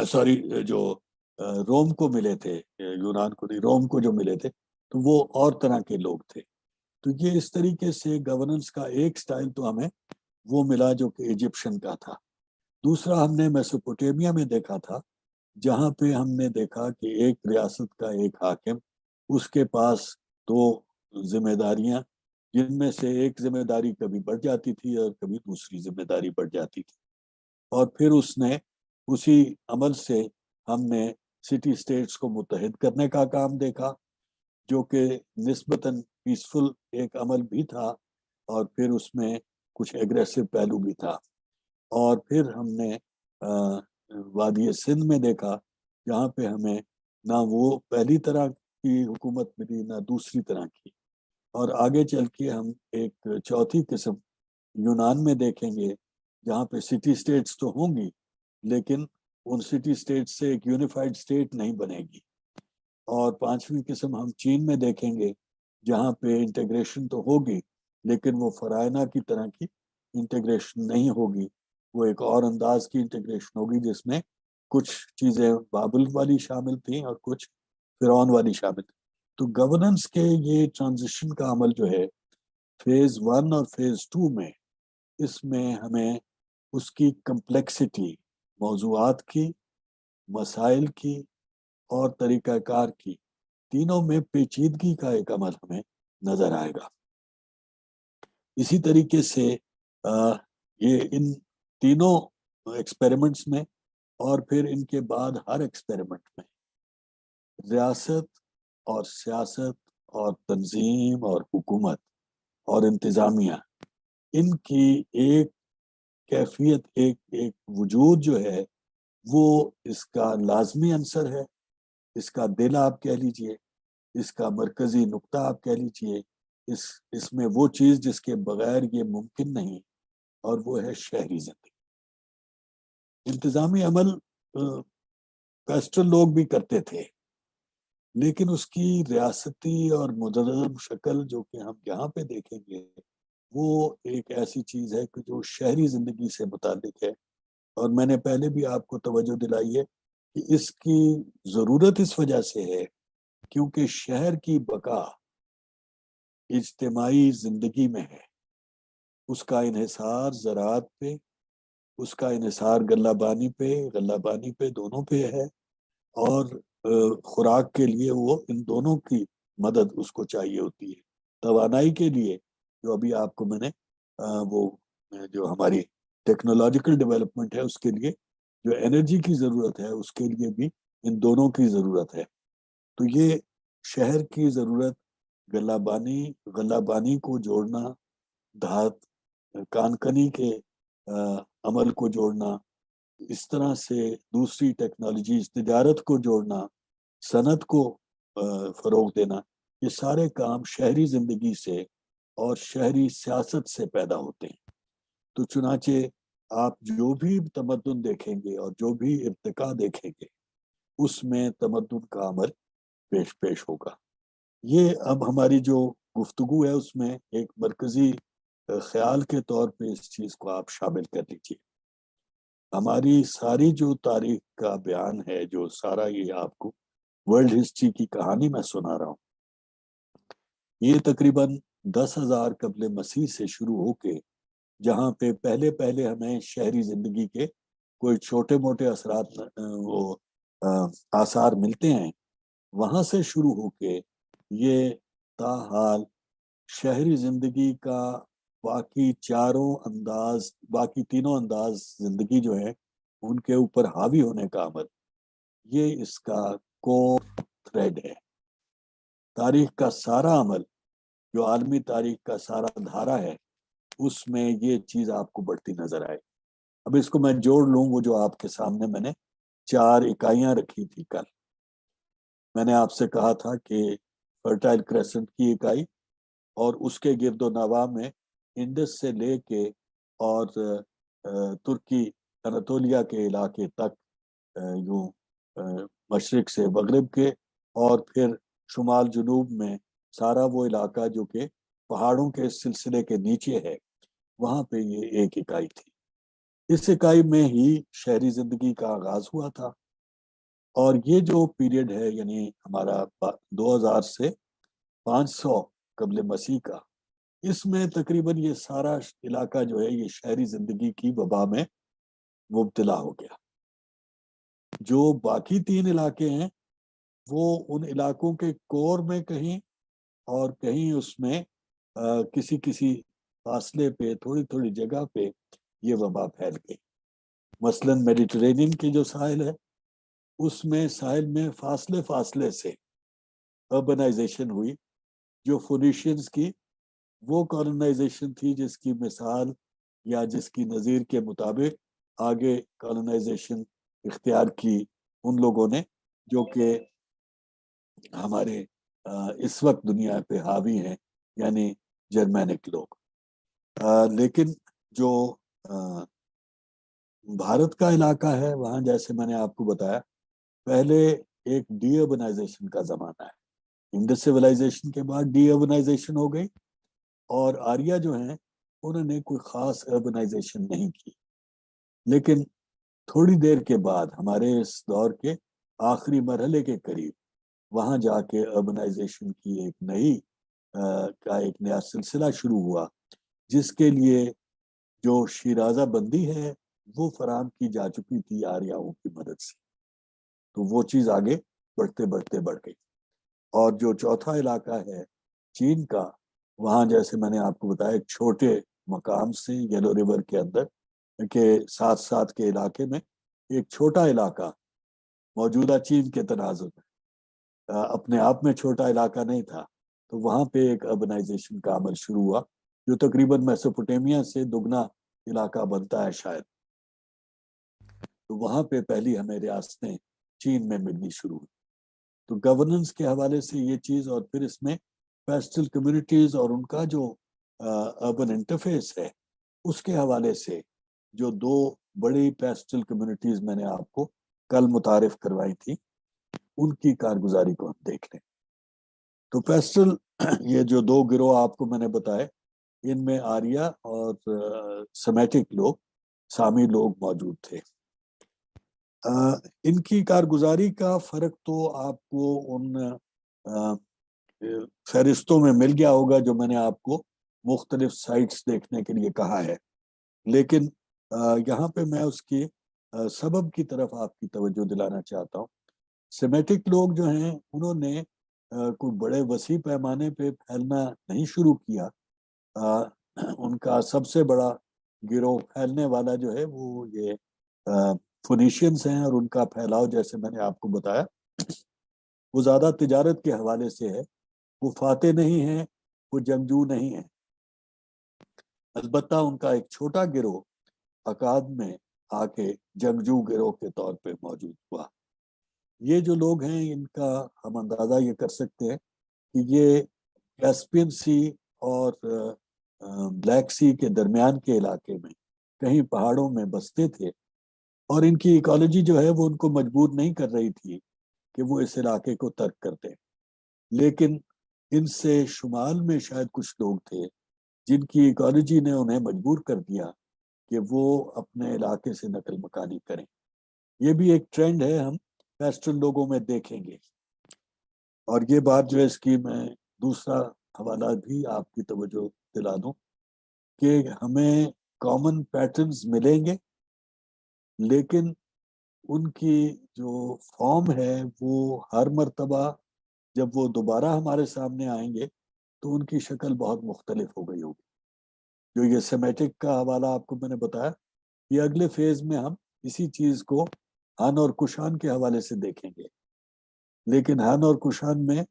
سوری جو روم کو ملے تھے، یونان کو نہیں، روم کو جو ملے تھے تو وہ اور طرح کے لوگ تھے. تو یہ اس طریقے سے گورننس کا ایک سٹائل تو ہمیں وہ ملا جو کہ ایجپشن کا تھا. دوسرا ہم نے میسوپوٹیمیا میں دیکھا تھا، جہاں پہ ہم نے دیکھا کہ ایک ریاست کا ایک حاکم، اس کے پاس دو ذمہ داریاں، جن میں سے ایک ذمہ داری کبھی بڑھ جاتی تھی اور کبھی دوسری ذمہ داری بڑھ جاتی تھی. اور پھر اس نے اسی عمل سے ہم نے سٹی اسٹیٹس کو متحد کرنے کا کام دیکھا، جو کہ نسبتاً پیسفل ایک عمل بھی تھا، اور پھر اس میں کچھ ایگریسو پہلو بھی تھا. اور پھر ہم نے وادی سندھ میں دیکھا، جہاں پہ ہمیں نہ وہ پہلی طرح کی حکومت ملی نہ دوسری طرح کی. اور آگے چل کے ہم ایک چوتھی قسم یونان میں دیکھیں گے، جہاں پہ سٹی اسٹیٹس تو ہوں گی، لیکن ان سٹی اسٹیٹس سے ایک یونیفائڈ اسٹیٹ نہیں بنے گی. اور پانچویں قسم ہم چین میں دیکھیں گے، جہاں پہ انٹیگریشن تو ہوگی، لیکن وہ فرائنا کی طرح کی انٹیگریشن نہیں ہوگی. وہ ایک اور انداز کی انٹیگریشن ہوگی، جس میں کچھ چیزیں بابل والی شامل تھیں اور کچھ فرعون والی شامل تھیں. تو گورننس کے یہ ٹرانزیشن کا عمل جو ہے فیز 1 اور فیز 2 میں، اس میں ہمیں اس کی کمپلیکسٹی، موضوعات کی، مسائل کی اور طریقہ کار کی، تینوں میں پیچیدگی کا ایک عمل ہمیں نظر آئے گا. اسی طریقے سے یہ ان تینوں ایکسپیریمنٹس میں اور پھر ان کے بعد ہر ایکسپیریمنٹ میں ریاست اور سیاست اور تنظیم اور حکومت اور انتظامیہ، ان کی ایک کیفیت، ایک وجود جو ہے، وہ اس کا لازمی عنصر ہے، اس کا دل آپ کہہ لیجئے، اس کا مرکزی نقطہ آپ کہہ لیجئے. اس میں وہ چیز جس کے بغیر یہ ممکن نہیں، اور وہ ہے شہری زندگی. انتظامی عمل پیسٹرل لوگ بھی کرتے تھے، لیکن اس کی ریاستی اور مدرم شکل جو کہ ہم یہاں پہ دیکھیں گے، وہ ایک ایسی چیز ہے کہ جو شہری زندگی سے متعلق ہے. اور میں نے پہلے بھی آپ کو توجہ دلائی ہے کہ اس کی ضرورت اس وجہ سے ہے کیونکہ شہر کی بقا اجتماعی زندگی میں ہے. اس کا انحصار زراعت پہ، اس کا انحصار غلہ بانی پہ دونوں پہ ہے. اور خوراک کے لیے وہ ان دونوں کی مدد اس کو چاہیے ہوتی ہے. توانائی کے لیے جو ابھی آپ کو میں نے وہ جو ہماری ٹیکنالوجیکل ڈیولپمنٹ ہے، اس کے لیے جو انرجی کی ضرورت ہے، اس کے لیے بھی ان دونوں کی ضرورت ہے. تو یہ شہر کی ضرورت غلہ بانی کو جوڑنا، دھات کانکنی کے عمل کو جوڑنا، اس طرح سے دوسری ٹیکنالوجیز، تجارت کو جوڑنا، صنعت کو فروغ دینا، یہ سارے کام شہری زندگی سے اور شہری سیاست سے پیدا ہوتے ہیں. تو چنانچہ آپ جو بھی تمدن دیکھیں گے اور جو بھی ارتقاء دیکھیں گے، اس میں تمدن کا عمل پیش ہوگا. یہ اب ہماری جو گفتگو ہے، اس میں ایک مرکزی خیال کے طور پہ اس چیز کو آپ شامل کر لیجیے. ہماری ساری جو تاریخ کا بیان ہے، جو سارا یہ آپ کو ورلڈ ہسٹری کی کہانی میں سنا رہا ہوں، یہ تقریباً 10,000 قبل مسیح سے شروع ہو کے، جہاں پہ پہلے ہمیں شہری زندگی کے کوئی چھوٹے موٹے اثرات وہ آثار ملتے ہیں، وہاں سے شروع ہو کے یہ تاحال شہری زندگی کا باقی تینوں انداز زندگی جو ہے، ان کے اوپر حاوی ہونے کا عمل، یہ اس کا کور تھریڈ ہے. تاریخ کا سارا عمل، جو عالمی تاریخ کا سارا دھارا ہے، اس میں یہ چیز آپ کو بڑھتی نظر آئے. اب اس کو میں جوڑ لوں، وہ جو آپ کے سامنے میں نے 4 اکائیاں رکھی تھی کل. میں نے آپ سے کہا تھا کہ فرٹائل کریسنٹ کی اکائی اور اس کے گرد و نواح میں انڈس سے لے کے اور ترکی اناطولیہ کے علاقے تک یوں مشرق سے مغرب کے، اور پھر شمال جنوب میں سارا وہ علاقہ جو کہ پہاڑوں کے سلسلے کے نیچے ہے، وہاں پہ یہ ایک اکائی تھی۔ اس اکائی میں ہی شہری زندگی کا آغاز ہوا تھا، اور یہ جو پیریڈ ہے یعنی ہمارا 2000 سے 500 قبل مسیح کا، اس میں تقریباً یہ سارا علاقہ جو ہے یہ شہری زندگی کی وبا میں مبتلا ہو گیا۔ جو باقی 3 علاقے ہیں وہ ان علاقوں کے کور میں کہیں اور کہیں اس میں کسی کسی فاصلے پہ تھوڑی تھوڑی جگہ پہ یہ وبا پھیل گئی۔ مثلاً میڈیٹرینین کے جو ساحل ہے اس میں ساحل میں فاصلے فاصلے سے اربنائزیشن ہوئی، جو فونیشینز کی وہ کالونائزیشن تھی جس کی مثال یا جس کی نظیر کے مطابق آگے کالونائزیشن اختیار کی ان لوگوں نے جو کہ ہمارے اس وقت دنیا پہ حاوی ہیں، یعنی جرمینک لوگ۔ لیکن جو بھارت کا علاقہ ہے وہاں جیسے میں نے آپ کو بتایا پہلے ایک ڈی اربنائزیشن کا زمانہ ہے، انڈس سویلائزیشن کے بعد ڈی اربنائزیشن ہو گئی، اور آریہ جو ہیں انہوں نے کوئی خاص اربنائزیشن نہیں کی، لیکن تھوڑی دیر کے بعد ہمارے اس دور کے آخری مرحلے کے قریب وہاں جا کے اربنائزیشن کی ایک نیا سلسلہ شروع ہوا، جس کے لیے جو شیرازہ بندی ہے وہ فراہم کی جا چکی تھی آریاؤں کی مدد سے، تو وہ چیز آگے بڑھتے بڑھتے بڑھ گئی۔ اور جو چوتھا علاقہ ہے چین کا، وہاں جیسے میں نے آپ کو بتایا ایک چھوٹے مقام سے یلو ریور کے اندر کے ساتھ ساتھ کے علاقے میں ایک چھوٹا علاقہ موجودہ چین کے تناظر میں اپنے آپ میں چھوٹا علاقہ نہیں تھا، تو وہاں پہ ایک اربنائزیشن کا عمل شروع ہوا جو تقریباً میسوپوٹیمیا سے دگنا علاقہ بنتا ہے شاید، تو وہاں پہ پہلی ہمیں ریاستیں چین میں ملنی شروع ہوئی۔ تو گورننس کے حوالے سے یہ چیز، اور پھر اس میں پیسٹل کمیونٹیز اور ان کا جو اربن انٹرفیس ہے اس کے حوالے سے جو 2 بڑی پیسٹل کمیونٹیز میں نے آپ کو کل متعارف کروائی تھی ان کی کارگزاری کو ہم دیکھ لیں۔ تو پیسٹل یہ جو 2 گروہ آپ کو میں نے بتائے ان میں آریہ اور سمیٹک لوگ، سامی لوگ موجود تھے۔ ان کی کارگزاری کا فرق تو آپ کو ان فہرستوں میں مل گیا ہوگا جو میں نے آپ کو مختلف سائٹس دیکھنے کے لیے کہا ہے، لیکن یہاں پہ میں اس کی سبب کی طرف آپ کی توجہ دلانا چاہتا ہوں۔ سیمیٹک لوگ جو ہیں انہوں نے کوئی بڑے وسیع پیمانے پہ پھیلنا نہیں شروع کیا، ان کا سب سے بڑا گروہ پھیلنے والا جو ہے وہ یہ فونیشینز ہیں، اور ان کا پھیلاؤ جیسے میں نے آپ کو بتایا وہ زیادہ تجارت کے حوالے سے ہے، وہ فاتح نہیں ہیں، وہ جنگجو نہیں ہیں۔ البتہ ان کا ایک چھوٹا گروہ اکاد میں آ کے جنگجو گروہ کے طور پہ موجود ہوا۔ یہ جو لوگ ہیں ان کا ہم اندازہ یہ کر سکتے ہیں کہ یہ کیسپین سی اور بلیک سی کے درمیان کے علاقے میں کہیں پہاڑوں میں بستے تھے، اور ان کی ایکالوجی جو ہے وہ ان کو مجبور نہیں کر رہی تھی کہ وہ اس علاقے کو ترک کر دیں، لیکن ان سے شمال میں شاید کچھ لوگ تھے جن کی ایکالوجی نے انہیں مجبور کر دیا کہ وہ اپنے علاقے سے نقل مکانی کریں۔ یہ بھی ایک ٹرینڈ ہے، ہم پیسٹل لوگوں میں دیکھیں گے۔ اور یہ بات جو ہے اس کی میں دوسرا حوالہ بھی آپ کی توجہ دلا دوں کہ ہمیں کامن پیٹرنز ملیں گے، لیکن ان کی جو فارم ہے وہ ہر مرتبہ جب وہ دوبارہ ہمارے سامنے آئیں گے تو ان کی شکل بہت مختلف ہو گئی ہوگی۔ جو یہ سیمیٹک کا حوالہ آپ کو میں نے بتایا، یہ اگلے فیز میں ہم اسی چیز کو ہن اور کشان کے حوالے سے دیکھیں گے، لیکن ہن اور کشان میں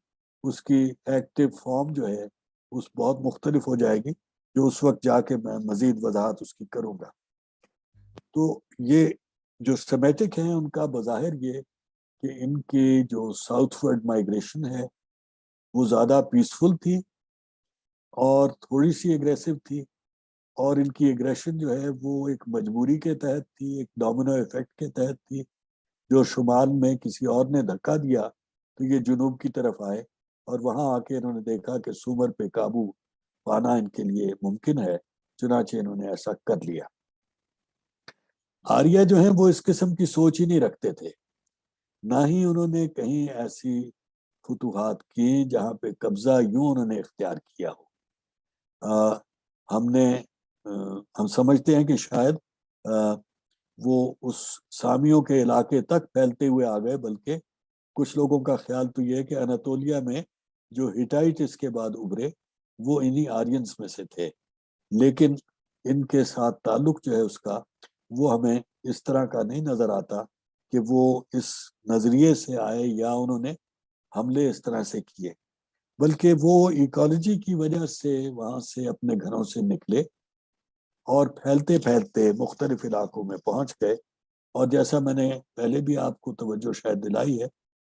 اس کی ایکٹیو فارم جو ہے اس بہت مختلف ہو جائے گی، جو اس وقت جا کے میں مزید وضاحت اس کی کروں گا۔ تو یہ جو سیمیٹک ہیں ان کا بظاہر یہ کہ ان کی جو ساؤتھ ورڈ مائگریشن ہے وہ زیادہ پیسفل تھی اور تھوڑی سی اگریسو تھی، اور ان کی ایگریشن جو ہے وہ ایک مجبوری کے تحت تھی، ایک ڈومینو ایفیکٹ کے تحت تھی. جو شمال میں کسی اور نے دھکا دیا تو یہ جنوب کی طرف آئے، اور وہاں آ کے انہوں نے دیکھا کہ سومر پہ قابو پانا ان کے لیے ممکن ہے، چنانچہ انہوں نے ایسا کر لیا. آریہ جو ہیں وہ اس قسم کی سوچ ہی نہیں رکھتے تھے، نہ ہی انہوں نے کہیں ایسی فتوحات کی جہاں پہ قبضہ یوں انہوں نے اختیار کیا ہو. ہم سمجھتے ہیں کہ شاید وہ اس سامیوں کے علاقے تک پھیلتے ہوئے آ گئے، بلکہ کچھ لوگوں کا خیال تو یہ ہے کہ اناتولیا میں جو ہٹائٹ اس کے بعد ابھرے وہ انہی آرینز میں سے تھے، لیکن ان کے ساتھ تعلق جو ہے اس کا وہ ہمیں اس طرح کا نہیں نظر آتا کہ وہ اس نظریے سے آئے یا انہوں نے حملے اس طرح سے کیے، بلکہ وہ ایکالوجی کی وجہ سے وہاں سے اپنے گھروں سے نکلے اور پھیلتے پھیلتے مختلف علاقوں میں پہنچ گئے. اور جیسا میں نے پہلے بھی آپ کو توجہ شاید دلائی ہے،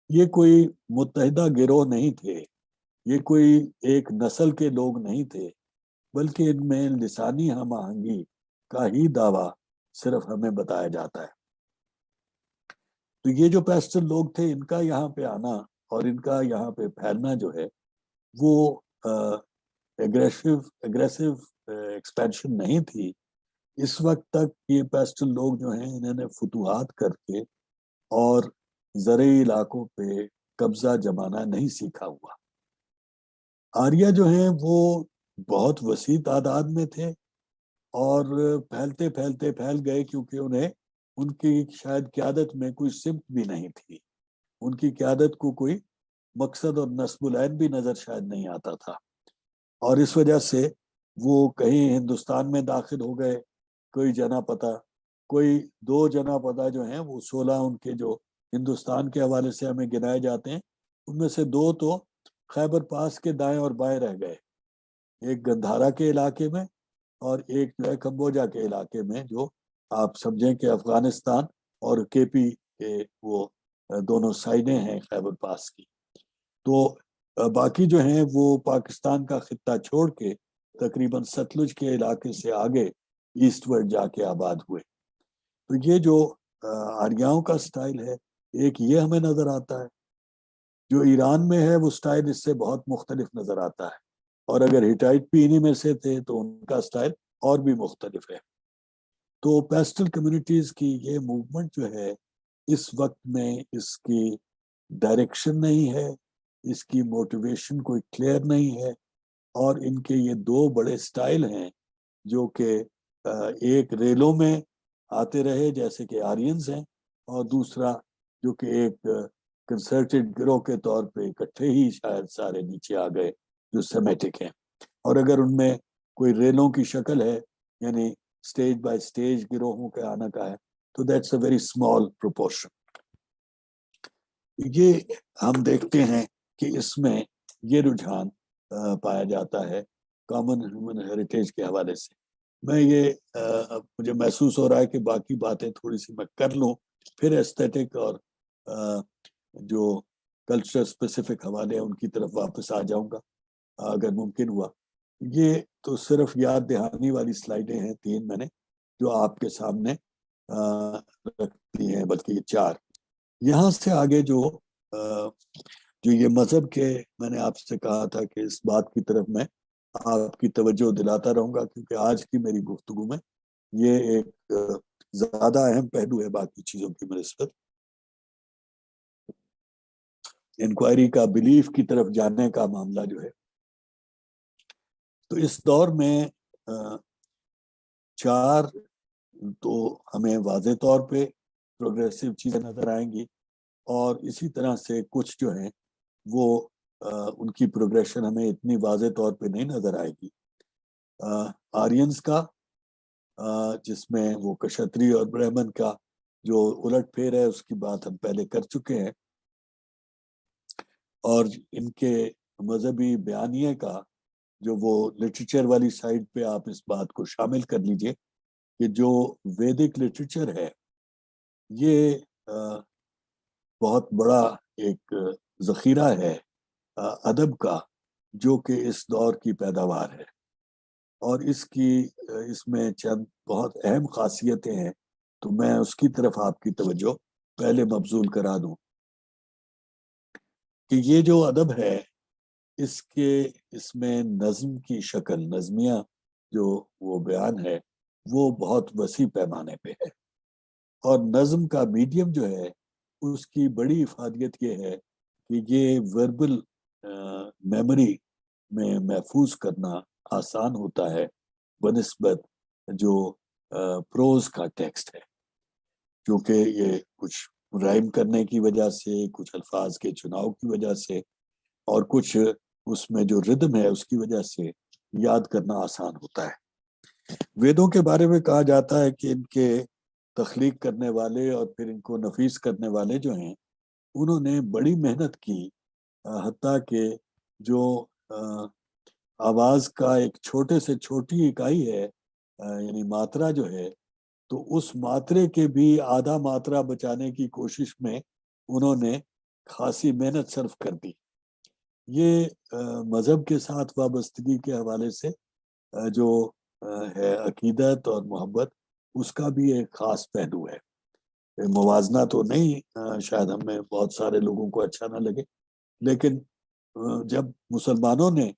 یہ کوئی متحدہ گروہ نہیں تھے، یہ کوئی ایک نسل کے لوگ نہیں تھے، بلکہ ان میں لسانی ہم آہنگی کا ہی دعویٰ صرف ہمیں بتایا جاتا ہے. تو یہ جو پیسٹل لوگ تھے، ان کا یہاں پہ آنا اور ان کا یہاں پہ پھیلنا جو ہے وہ ایگریسو ایکسپینشن نہیں تھی. اس وقت تک یہ پیسٹل لوگ جو ہیں انہوں نے فتوحات کر کے اور زرعی علاقوں پہ قبضہ جمانا نہیں سیکھا ہوا. آریہ جو ہیں وہ بہت وسیع تعداد میں تھے اور پھیلتے پھیلتے پھیل گئے، کیونکہ انہیں ان کی شاید قیادت میں کوئی سمت بھی نہیں تھی، ان کی قیادت کو کوئی مقصد اور نصب العین بھی نظر شاید نہیں آتا تھا، اور اس وجہ سے وہ کہیں ہندوستان میں داخل ہو گئے، کوئی جنا پتہ، کوئی 2 جنا پتہ جو ہیں وہ 16 ان کے جو ہندوستان کے حوالے سے ہمیں گنائے جاتے ہیں، ان میں سے 2 تو خیبر پاس کے دائیں اور بائیں رہ گئے، ایک گندھارا کے علاقے میں اور ایک جو ہے کمبوجا کے علاقے میں، جو آپ سمجھیں کہ افغانستان اور کے پی کے وہ دونوں سائڈیں ہیں خیبر پاس کی. تو باقی جو ہیں وہ پاکستان کا خطہ چھوڑ کے تقریباً ستلج کے علاقے سے آگے ایسٹ ورڈ جا کے آباد ہوئے. تو یہ جو آریاؤں کا سٹائل ہے، ایک یہ ہمیں نظر آتا ہے. جو ایران میں ہے وہ سٹائل اس سے بہت مختلف نظر آتا ہے، اور اگر ہٹائٹ بھی انہی میں سے تھے تو ان کا سٹائل اور بھی مختلف ہے. تو پیسٹل کمیونٹیز کی یہ موومنٹ جو ہے اس وقت میں اس کی ڈائریکشن نہیں ہے، اس کی موٹیویشن کوئی کلیئر نہیں ہے، اور ان کے یہ 2 بڑے سٹائل ہیں جو کہ ایک ریلوں میں آتے رہے جیسے کہ آرینز ہیں، اور دوسرا جو کہ ایک کنسرٹڈ گروہ کے طور پہ اکٹھے ہی شاید سارے نیچے آ گئے جو سیمیٹک ہیں. اور اگر ان میں کوئی ریلوں کی شکل ہے، یعنی سٹیج بائی سٹیج گروہوں کے آنا کا ہے، تو that's a very small proportion. یہ ہم دیکھتے ہیں کہ اس میں یہ رجحان پایا جاتا ہے کامن ہیومن ہیریٹیج کے حوالے سے. میں یہ مجھے محسوس ہو رہا ہے کہ باقی باتیں تھوڑی سی میں کر لوں، پھر ایستھیٹک اور جو کلچر اسپیسیفک حوالے ہیں ان کی طرف واپس آ جاؤں گا اگر ممکن ہوا. یہ تو صرف یاد دہانی والی سلائیڈیں ہیں 3 میں نے جو آپ کے سامنے رکھتی ہیں، بلکہ یہ 4. یہاں سے آگے جو یہ مذہب کے میں نے آپ سے کہا تھا کہ اس بات کی طرف میں آپ کی توجہ دلاتا رہوں گا، کیونکہ آج کی میری گفتگو میں یہ ایک زیادہ اہم پہلو ہے باقی چیزوں کی نسبت. انکوائری کا بلیف کی طرف جانے کا معاملہ جو ہے، تو اس دور میں 4 تو ہمیں واضح طور پہ پروگریسو چیزیں نظر آئیں گی، اور اسی طرح سے کچھ جو ہیں وہ ان کی پروگریشن ہمیں اتنی واضح طور پہ نہیں نظر آئے گی. آرینز کا جس میں وہ کشتری اور برہمن کا جو الٹ پھیر ہے اس کی بات ہم پہلے کر چکے ہیں، اور ان کے مذہبی بیانیے کا جو وہ لٹریچر والی سائڈ پہ آپ اس بات کو شامل کر لیجئے کہ جو ویدک لٹریچر ہے یہ بہت بڑا ایک ذخیرہ ہے ادب کا، جو کہ اس دور کی پیداوار ہے. اور اس میں چند بہت اہم خاصیتیں ہیں، تو میں اس کی طرف آپ کی توجہ پہلے مبذول کرا دوں کہ یہ جو ادب ہے اس میں نظم کی شکل، نظمیہ جو وہ بیان ہے وہ بہت وسیع پیمانے پہ ہے، اور نظم کا میڈیم جو ہے اس کی بڑی افادیت یہ ہے کہ یہ وربل میموری میں محفوظ کرنا آسان ہوتا ہے بنسبت جو پروز کا ٹیکسٹ ہے، کیونکہ یہ کچھ رائم کرنے کی وجہ سے، کچھ الفاظ کے چناؤ کی وجہ سے، اور کچھ اس میں جو ردم ہے اس کی وجہ سے یاد کرنا آسان ہوتا ہے۔ ویدوں کے بارے میں کہا جاتا ہے کہ ان کے تخلیق کرنے والے اور پھر ان کو نفیس کرنے والے جو ہیں انہوں نے بڑی محنت کی، حتیٰ کہ جو آواز کا ایک چھوٹے سے چھوٹی اکائی ہے، یعنی ماترا جو ہے، تو اس ماترے کے بھی آدھا ماترا بچانے کی کوشش میں انہوں نے خاصی محنت صرف کر دی۔ یہ مذہب کے ساتھ وابستگی کے حوالے سے جو ہے عقیدت اور محبت، اس کا بھی ایک خاص پہلو ہے۔ موازنہ تو نہیں، شاید ہمیں بہت سارے لوگوں کو اچھا نہ لگے، لیکن جب مسلمانوں نے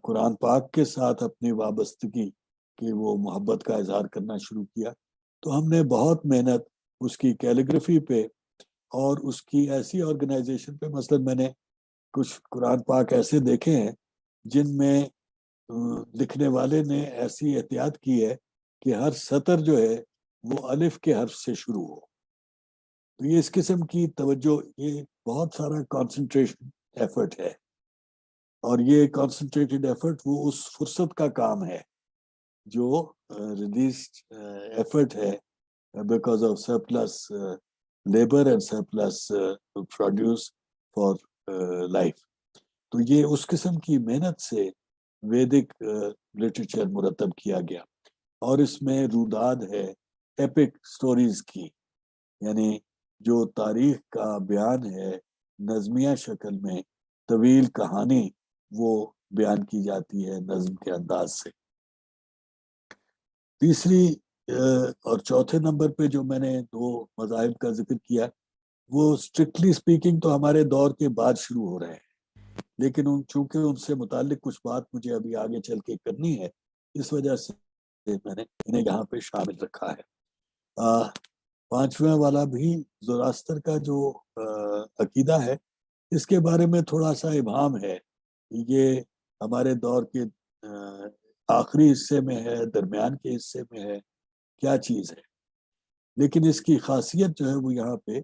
قرآن پاک کے ساتھ اپنی وابستگی کی وہ محبت کا اظہار کرنا شروع کیا، تو ہم نے بہت محنت اس کی کیلیگرافی پہ اور اس کی ایسی آرگنائزیشن پہ، مثلا میں نے کچھ قرآن پاک ایسے دیکھے ہیں جن میں لکھنے والے نے ایسی احتیاط کی ہے کہ ہر سطر جو ہے وہ الف کے حرف سے شروع ہو۔ تو یہ اس قسم کی توجہ، یہ بہت سارا کانسنٹریشن ایفرٹ ہے، اور یہ کانسنٹریٹڈ ایفرٹ وہ اس فرصت کا کام ہے جو ریلیزڈ ایفرٹ ہے because of surplus labour and surplus produce for life. تو یہ اس قسم کی محنت سے ویدک لٹریچر مرتب کیا گیا، اور اس میں روداد ہے ایپک سٹوریز کی، یعنی جو تاریخ کا بیان ہے نظمیہ شکل میں، طویل کہانی وہ بیان کی جاتی ہے نظم کے انداز سے۔ تیسری اور چوتھے نمبر پہ جو میں نے دو مذاہب کا ذکر کیا، وہ اسٹرکٹلی اسپیکنگ تو ہمارے دور کے بعد شروع ہو رہے ہیں، لیکن چونکہ ان سے متعلق کچھ بات مجھے ابھی آگے چل کے کرنی ہے، اس وجہ سے میں نے انہیں یہاں پہ شامل رکھا ہے۔ پانچویں والا بھی زوراستر کا جو عقیدہ ہے، اس کے بارے میں تھوڑا سا ابہام ہے، یہ ہمارے دور کے آخری حصے میں ہے، درمیان کے حصے میں ہے، کیا چیز ہے، لیکن اس کی خاصیت جو ہے وہ یہاں پہ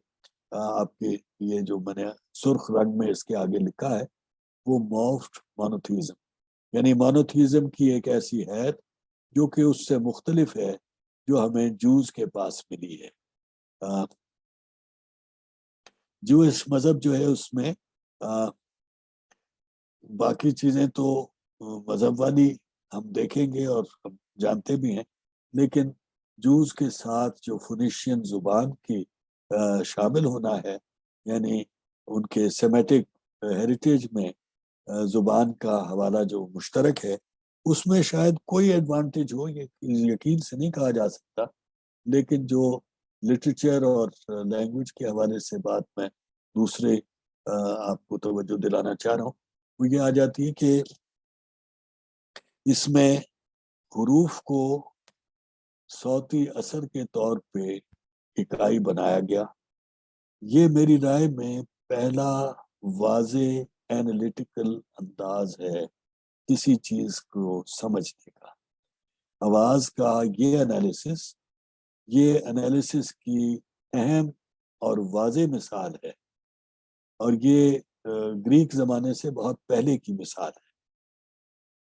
آپ کے یہ جو میں نے سرخ رنگ میں اس کے آگے لکھا ہے، وہ مورفڈ مونوتھیزم، یعنی مونوتھیزم کی ایک ایسی حیت جو کہ اس سے مختلف ہے جو ہمیں جوز کے پاس ملی ہے۔ جوئش مذہب جو ہے اس میں باقی چیزیں تو مذہب والی ہم دیکھیں گے اور ہم جانتے بھی ہیں، لیکن جوز کے ساتھ جو فونیشین زبان کی شامل ہونا ہے، یعنی ان کے سیمیٹک ہیریٹیج میں زبان کا حوالہ جو مشترک ہے، اس میں شاید کوئی ایڈوانٹیج ہو، یہ یقین سے نہیں کہا جا سکتا، لیکن جو لٹریچر اور لینگویج کے حوالے سے بات میں دوسرے آپ کو توجہ دلانا چاہ رہا ہوں، وہ یہ آ جاتی ہے کہ اس میں حروف کو صوتی اثر کے طور پہ اکائی بنایا گیا۔ یہ میری رائے میں پہلا واضح اینالیٹیکل انداز ہے کسی چیز کو سمجھنے کا۔ آواز کا یہ انالیسس کی اہم اور واضح مثال ہے، اور یہ گریک زمانے سے بہت پہلے کی مثال ہے۔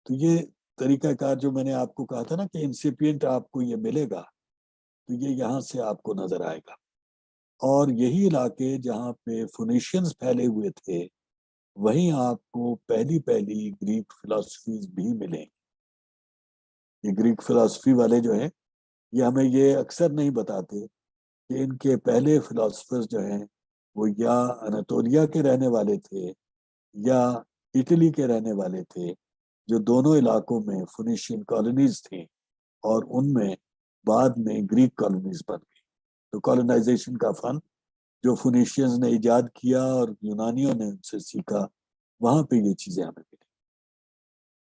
تو یہ طریقہ کار جو میں نے آپ کو کہا تھا نا کہ انسیپینٹ آپ کو یہ ملے گا، تو یہ یہاں سے آپ کو نظر آئے گا، اور یہی علاقے جہاں پہ فونیشینز پھیلے ہوئے تھے، وہیں آپ کو پہلی گریک فلسفیز بھی ملیں۔ یہ گریک فلسفی والے جو ہیں، یہ ہمیں یہ اکثر نہیں بتاتے کہ ان کے پہلے فلاسفرز جو ہیں وہ یا اناتولیا کے رہنے والے تھے یا اٹلی کے رہنے والے تھے، جو دونوں علاقوں میں فونیشین کالونیز تھیں اور ان میں بعد میں گریک کالونیز بن گئی. تو کالونائزیشن کا فن جو فونیشینز نے ایجاد کیا اور یونانیوں نے ان سے سیکھا، وہاں پہ یہ چیزیں ہمیں ملی.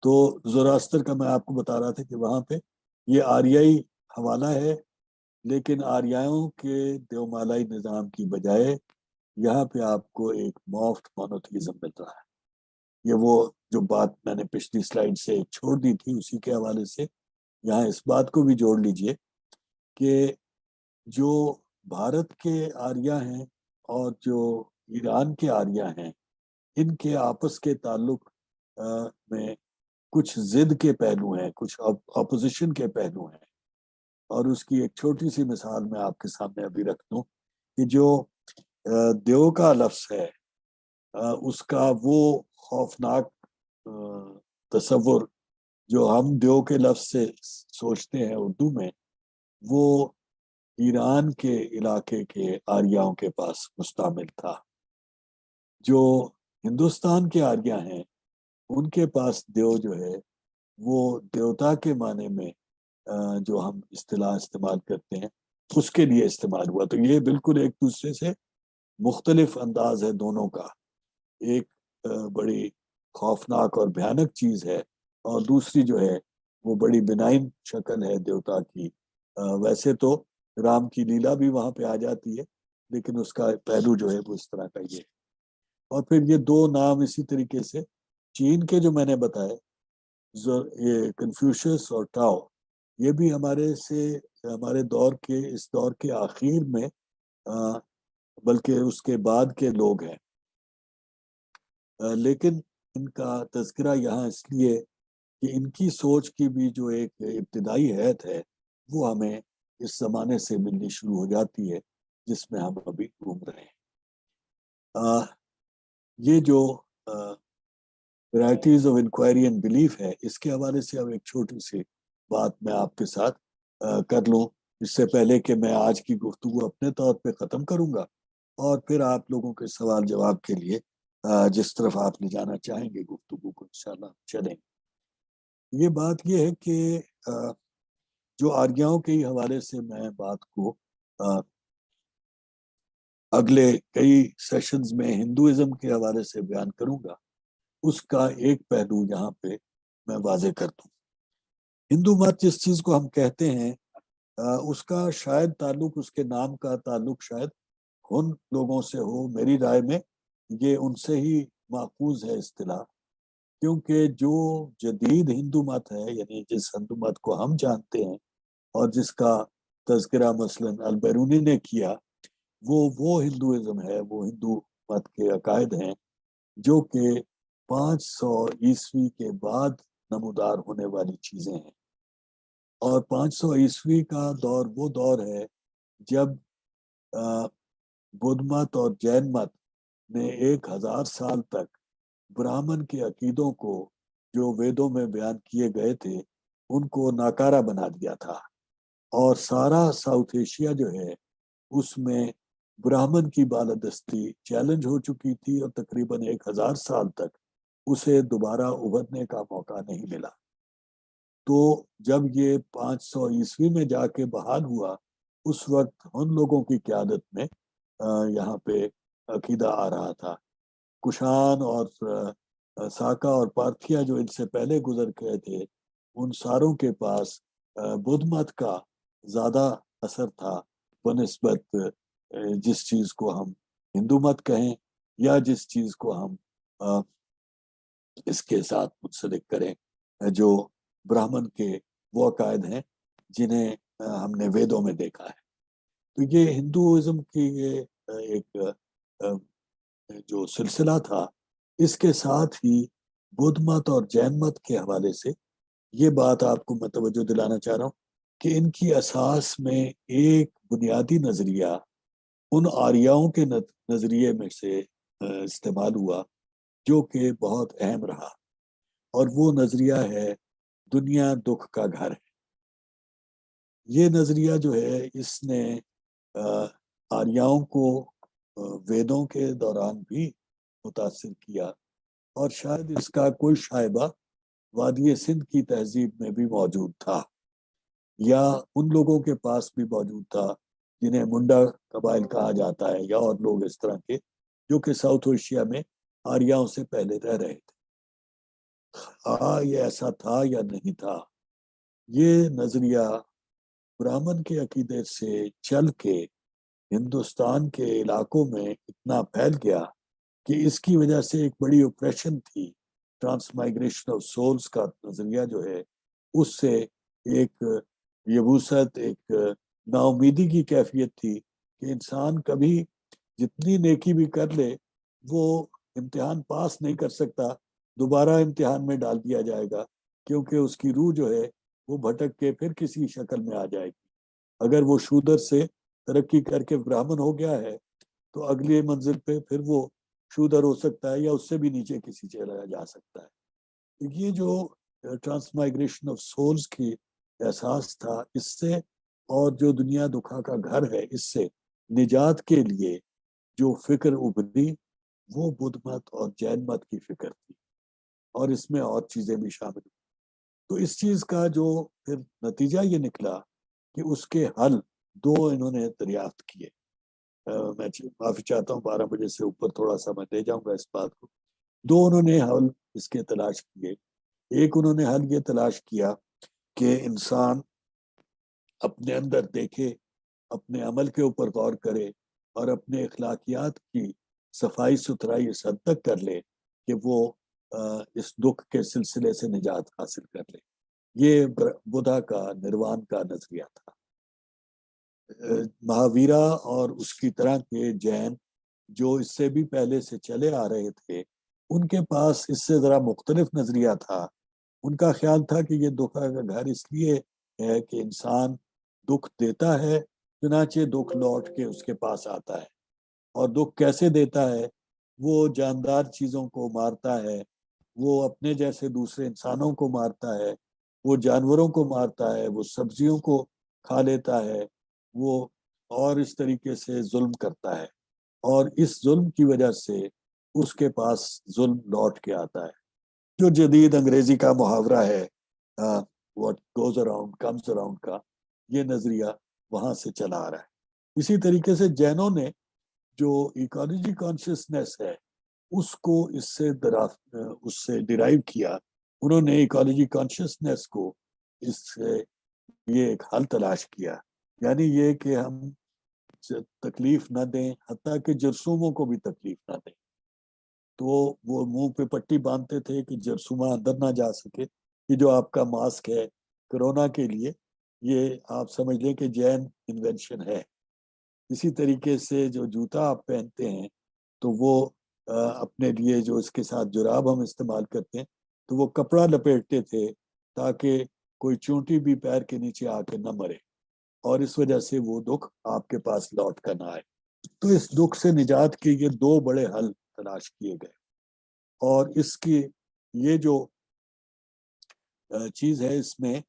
تو زوراستر کا میں آپ کو بتا رہا تھا کہ وہاں پہ یہ آریائی حوالہ ہے، لیکن آریاؤں کے دیومالائی نظام کی بجائے یہاں پہ آپ کو ایک مافٹ مونوتھیزم مل رہا ہے. یہ وہ جو بات میں نے پچھلی سلائیڈ سے چھوڑ دی تھی، اسی کے حوالے سے یہاں اس بات کو بھی جوڑ لیجئے کہ جو بھارت کے آریا ہیں اور جو ایران کے آریا ہیں، ان کے آپس کے تعلق میں کچھ ضد کے پہلو ہیں، کچھ اپوزیشن کے پہلو ہیں. اور اس کی ایک چھوٹی سی مثال میں آپ کے سامنے ابھی رکھ دوں کہ جو دیو کا لفظ ہے، اس کا وہ خوفناک تصور جو ہم دیو کے لفظ سے سوچتے ہیں اردو میں، وہ ایران کے علاقے کے آریاؤں کے پاس مشتمل تھا. جو ہندوستان کے آریا ہیں ان کے پاس دیو جو ہے وہ دیوتا کے معنی میں جو ہم اصطلاح استعمال کرتے ہیں اس کے لیے استعمال ہوا. تو یہ بالکل ایک دوسرے سے مختلف انداز ہے دونوں کا. ایک بڑی خوفناک اور بھیانک چیز ہے اور دوسری جو ہے وہ بڑی بنائن شکل ہے دیوتا کی. ویسے تو رام کی لیلا بھی وہاں پہ آ جاتی ہے، لیکن اس کا پہلو جو ہے وہ اس طرح کا یہ ہے. اور پھر یہ دو نام اسی طریقے سے چین کے جو میں نے بتائے، یہ کنفیوشس اور ٹاؤ، یہ بھی ہمارے دور کے اس دور کے آخر میں بلکہ اس کے بعد کے لوگ ہیں. لیکن ان کا تذکرہ یہاں اس لیے کہ ان کی سوچ کی بھی جو ایک ابتدائی حیت ہے وہ ہمیں اس زمانے سے ملنی شروع ہو جاتی ہے جس میں ہم ابھی گھوم رہے ہیں. یہ جو varieties of inquiry and belief ہے، اس کے حوالے سے اب ایک چھوٹی سی بات میں آپ کے ساتھ کر لوں، اس سے پہلے کہ میں آج کی گفتگو اپنے طور پہ ختم کروں گا اور پھر آپ لوگوں کے سوال جواب کے لیے جس طرف آپ لے جانا چاہیں گے گفتگو کو انشاءاللہ چلیں. یہ بات یہ ہے کہ جو آریاؤں کے حوالے سے میں بات کو اگلے کئی سیشنز میں ہندوازم کے حوالے سے بیان کروں گا، اس کا ایک پہلو یہاں پہ میں واضح کر دوں. ہندو مت جس چیز کو ہم کہتے ہیں اس کا شاید تعلق، اس کے نام کا تعلق شاید ان لوگوں سے ہو. میری رائے میں یہ ان سے ہی ماخوذ ہے اصطلاح، کیونکہ جو جدید ہندو مت ہے، یعنی جس ہندو مت کو ہم جانتے ہیں اور جس کا تذکرہ مثلا البیرونی نے کیا، وہ ہندوازم ہے، وہ ہندو مت کے عقائد ہیں جو کہ 500 عیسوی کے بعد نمودار ہونے والی چیزیں ہیں. اور 500 عیسوی کا دور وہ دور ہے جب بدھ مت اور جین مت نے 1000 سال تک برہمن کے عقیدوں کو جو ویدوں میں بیان کیے گئے تھے ان کو ناکارہ بنا دیا تھا. اور سارا ساؤتھ ایشیا جو ہے اس میں برہمن کی بالادستی چیلنج ہو چکی تھی اور تقریباً 1000 سال تک اسے دوبارہ ابھرنے کا موقع نہیں ملا. تو جب یہ 500 عیسوی میں جا کے بحال ہوا، اس وقت ان لوگوں کی قیادت میں یہاں پہ عقیدہ آ رہا تھا. کشان اور ساکا اور پارتھیا جو ان سے پہلے گزر گئے تھے، ان ساروں کے پاس بدھ مت کا زیادہ اثر تھا بنسبت جس چیز کو ہم ہندو مت کہیں یا جس چیز کو ہم اس کے ساتھ منسلک کریں جو برہمن کے وہ عقائد ہیں جنہیں ہم نے ویدوں میں دیکھا ہے. تو یہ ہندوازم کی یہ ایک جو سلسلہ تھا، اس کے ساتھ ہی بدھ مت اور جین مت کے حوالے سے یہ بات آپ کو میں توجہ دلانا چاہ رہا ہوں کہ ان کی اساس میں ایک بنیادی نظریہ ان آریاؤں کے نظریے میں سے استعمال ہوا جو کہ بہت اہم رہا، اور وہ نظریہ ہے دنیا دکھ کا گھر ہے. یہ نظریہ جو ہے اس نے آریاؤں کو ویدوں کے دوران بھی متاثر کیا، اور شاید اس کا کوئی شائبہ وادی سندھ کی تہذیب میں بھی موجود تھا، یا ان لوگوں کے پاس بھی موجود تھا جنہیں منڈا قبائل کہا جاتا ہے، یا اور لوگ اس طرح کے جو کہ ساؤتھ ایشیا میں آریاؤں سے پہلے رہ رہے تھے۔ یہ ایسا تھا یا نہیں تھا، یہ نظریہ برہمن کے عقیدے سے چل کے ہندوستان کے علاقوں میں اتنا پھیل گیا کہ اس کی وجہ سے ایک بڑی اپریشن تھی۔ ٹرانس مائگریشن آف سولز کا نظریہ جو ہے، اس سے ایک یبوست، ایک نا امیدی کی کیفیت تھی کہ انسان کبھی جتنی نیکی بھی کر لے وہ امتحان پاس نہیں کر سکتا، دوبارہ امتحان میں ڈال دیا جائے گا، کیونکہ اس کی روح جو ہے وہ بھٹک کے پھر کسی شکل میں آ جائے گی۔ اگر وہ شودر سے ترقی کر کے برہمن ہو گیا ہے تو اگلی منزل پہ پھر وہ شودر ہو سکتا ہے، یا اس سے بھی نیچے کسی چلا جا سکتا ہے۔ یہ جو ٹرانس مائگریشن آف سولز کی احساس تھا، اس سے اور جو دنیا دکھا کا گھر ہے، اس سے نجات کے لیے جو فکر ابھری وہ بدھ مت اور جین مت کی فکر تھی، اور اس میں اور چیزیں بھی شامل ہوئی۔ تو اس چیز کا جو پھر نتیجہ یہ نکلا کہ اس کے حل دو انہوں نے دریافت کیے۔ میں معافی چاہتا ہوں، 12 بجے سے اوپر تھوڑا سا میں لے جاؤں گا اس بات کو۔ دو انہوں نے حل اس کے تلاش کیے۔ ایک انہوں نے حل یہ تلاش کیا کہ انسان اپنے اندر دیکھے، اپنے عمل کے اوپر غور کرے، اور اپنے اخلاقیات کی صفائی ستھرائی اس حد تک کر لے کہ وہ اس دکھ کے سلسلے سے نجات حاصل کر لے۔ یہ بدھا کا نروان کا نظریہ تھا۔ مہاویرا اور اس کی طرح کے جین جو اس سے بھی پہلے سے چلے آ رہے تھے، ان کے پاس اس سے ذرا مختلف نظریہ تھا۔ ان کا خیال تھا کہ یہ دکھ کا گھر اس لیے ہے کہ انسان دکھ دیتا ہے، چنانچہ دکھ لوٹ کے اس کے پاس آتا ہے۔ اور دکھ کیسے دیتا ہے؟ وہ جاندار چیزوں کو مارتا ہے، وہ اپنے جیسے دوسرے انسانوں کو مارتا ہے، وہ جانوروں کو مارتا ہے، وہ سبزیوں کو کھا لیتا ہے، وہ اور اس طریقے سے ظلم کرتا ہے، اور اس ظلم کی وجہ سے اس کے پاس ظلم لوٹ کے آتا ہے۔ جو جدید انگریزی کا محاورہ ہے what goes around comes around کا، یہ نظریہ وہاں سے چلا آ رہا ہے۔ اسی طریقے سے جینوں نے جو ایکالوجی کانشیسنیس ہے اس کو اس سے ڈرائیو کیا۔ انہوں نے ایکالوجی کانشیسنیس کو اس سے یہ ایک حل تلاش کیا، یعنی یہ کہ ہم تکلیف نہ دیں، حتیٰ کہ جرثوموں کو بھی تکلیف نہ دیں۔ تو وہ منہ پہ پٹی باندھتے تھے کہ جرثومہ اندر نہ جا سکے۔ یہ جو آپ کا ماسک ہے کرونا کے لیے، یہ آپ سمجھ لیں کہ جین انوینشن ہے۔ اسی طریقے سے جو جوتا آپ پہنتے ہیں تو وہ اپنے لیے جو اس کے ساتھ جراب ہم استعمال کرتے ہیں تو وہ کپڑا لپیٹتے تھے تاکہ کوئی چونٹی بھی پیر کے نیچے آ کے نہ مرے، اور اس وجہ سے وہ دکھ آپ کے پاس لوٹ کر نہ آئے۔ تو اس دکھ سے نجات کے یہ دو بڑے حل تلاش کیے گئے، اور اس کی یہ جو چیز ہے، اس میں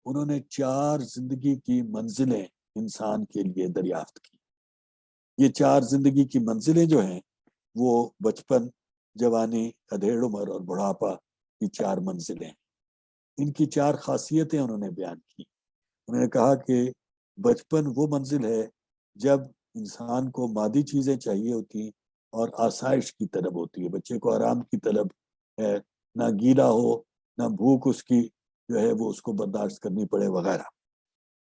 انہوں نے 4 زندگی کی منزلیں انسان کے لیے دریافت کی۔ یہ 4 زندگی کی منزلیں جو ہیں وہ بچپن، جوانی، ادھیڑ عمر اور بڑھاپا کی 4 منزلیں ہیں۔ ان کی 4 خاصیتیں انہوں نے بیان کی۔ انہوں نے کہا کہ بچپن وہ منزل ہے جب انسان کو مادی چیزیں چاہیے ہوتی اور آسائش کی طلب ہوتی ہے۔ بچے کو آرام کی طلب ہے، نہ گیلا ہو، نہ بھوک اس کی جو ہے وہ اس کو برداشت کرنی پڑے وغیرہ۔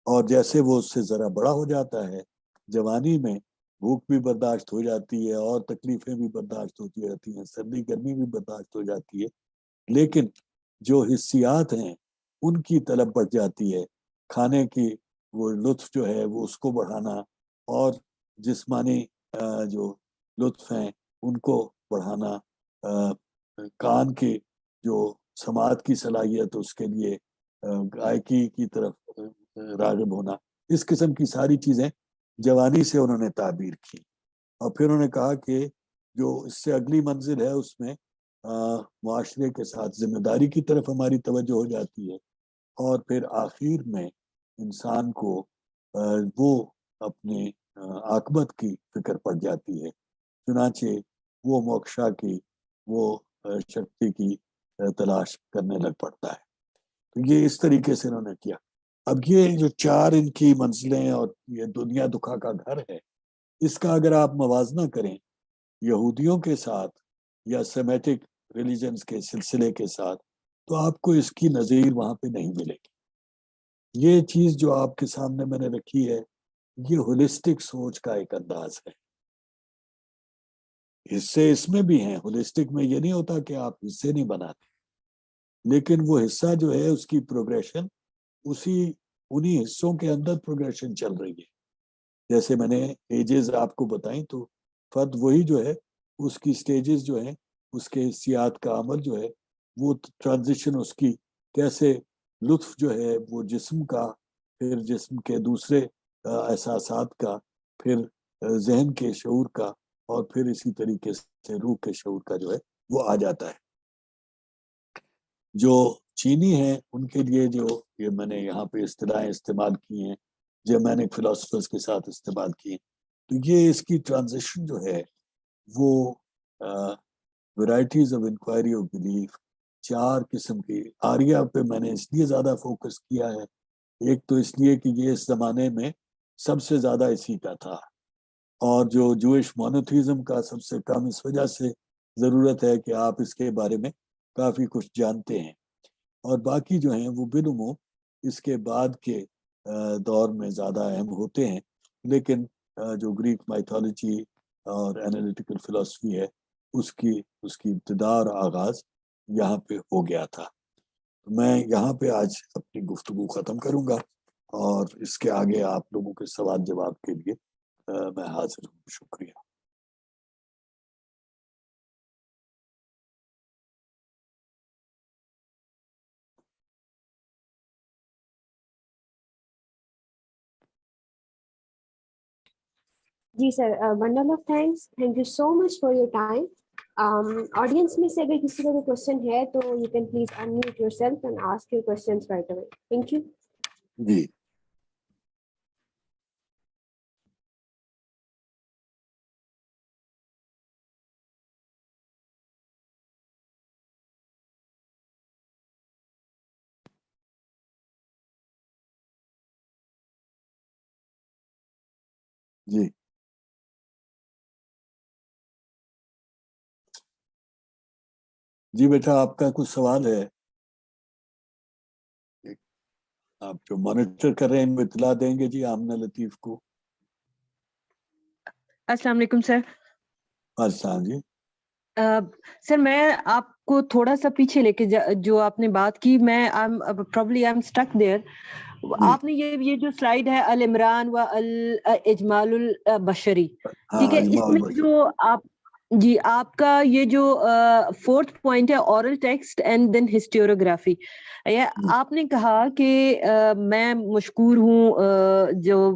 اور جیسے وہ اس سے ذرا بڑا ہو جاتا ہے، جوانی میں بھوک بھی برداشت ہو جاتی ہے اور تکلیفیں بھی برداشت ہوتی رہتی ہیں، سردی گرمی بھی برداشت ہو جاتی ہے، لیکن جو حسیات ہیں ان کی طلب بڑھ جاتی ہے۔ کھانے کی وہ لطف جو ہے وہ اس کو بڑھانا، اور جسمانی جو لطف ہیں ان کو بڑھانا، کان کی جو سماعت کی صلاحیت اس کے لیے گائکی کی طرف راغب ہونا، اس قسم کی ساری چیزیں جوانی سے انہوں نے تعبیر کی۔ اور پھر انہوں نے کہا کہ جو اس سے اگلی منزل ہے اس میں معاشرے کے ساتھ ذمہ داری کی طرف ہماری توجہ ہو جاتی ہے، اور پھر آخر میں انسان کو وہ اپنے عاقبت کی فکر پڑ جاتی ہے، چنانچہ وہ موکشا کی، وہ شکتی کی تلاش کرنے لگ پڑتا ہے. تو یہ اس طریقے سے انہوں نے کیا. اب یہ جو 4 ان کی منزلیں اور یہ دنیا دکھا کا گھر ہے، اس کا اگر آپ موازنہ کریں یہودیوں کے ساتھ یا سیمیٹک ریلیجنز کے سلسلے کے ساتھ، تو آپ کو اس کی نظیر وہاں پہ نہیں ملے گی. یہ چیز جو آپ کے سامنے میں نے رکھی ہے، یہ ہولسٹک سوچ کا ایک انداز ہے. حصے اس میں بھی ہیں. ہولسٹک میں یہ نہیں ہوتا کہ آپ حصے نہیں بناتے، لیکن وہ حصہ جو ہے اس کی پروگریشن انہی حصوں کے اندر پروگریشن چل رہی ہے. جیسے میں نے ایجز آپ کو بتائیں تو فرد وہی جو ہے اس کی سٹیجز جو ہیں، اس کے حصیات کا عمل جو ہے، وہ ٹرانزیشن اس کی کیسے لطف جو ہے وہ جسم کا، پھر جسم کے دوسرے احساسات کا، پھر ذہن کے شعور کا، اور پھر اسی طریقے سے روح کے شعور کا جو ہے وہ آ جاتا ہے. جو چینی ہیں ان کے لیے جو یہ میں نے یہاں پہ اصطلاحیں استعمال کی ہیں، جرمینک فلاسفرز کے ساتھ استعمال کی ہیں، تو یہ اس کی ٹرانزیشن جو ہے وہ varieties of inquiry of belief 4 قسم کی. آریہ پہ میں نے اس لیے زیادہ فوکس کیا ہے، ایک تو اس لیے کہ یہ اس زمانے میں سب سے زیادہ اسی کا تھا، اور جو جوئش مونوتھیزم کا سب سے کم اس وجہ سے ضرورت ہے کہ آپ اس کے بارے میں کافی کچھ جانتے ہیں، اور باقی جو ہیں وہ بالعموم اس کے بعد کے دور میں زیادہ اہم ہوتے ہیں. لیکن جو گریک مائتھولوجی اور انالیٹیکل فلسفی ہے، اس کی ابتدا اور آغاز یہاں پہ ہو گیا تھا. میں یہاں پہ آج اپنی گفتگو ختم کروں گا، اور اس کے آگے آپ لوگوں کے سوال جواب کے لیے میں حاضر ہوں. شکریہ. جی سر، bundle of thanks. Thank you so much for your time. Audience میں سے اگر کسی کا کوئی question ہے تو you can please unmute yourself and ask your questions right away. Thank you. جی جی جی بیٹا، آپ کا کچھ سوال ہے؟ آپ جو مانیٹر کر رہے ہیں ان کو اطلاع دیں گے جی آمنہ لطیف کو. السلام علیکم سر. السلام جی. سر میں آپ کو تھوڑا سا پیچھے لے کے جو آپ نے بات کی، میں probably I'm stuck there. آپ نے یہ جو سلائیڈ ہے العمران و الاجمال البشری، ٹھیک ہے، اس میں جو آپ کا یہ جو 4th پوائنٹ ہے oral text and then historiography, آپ نے کہا کہ میں مشکور ہوں جو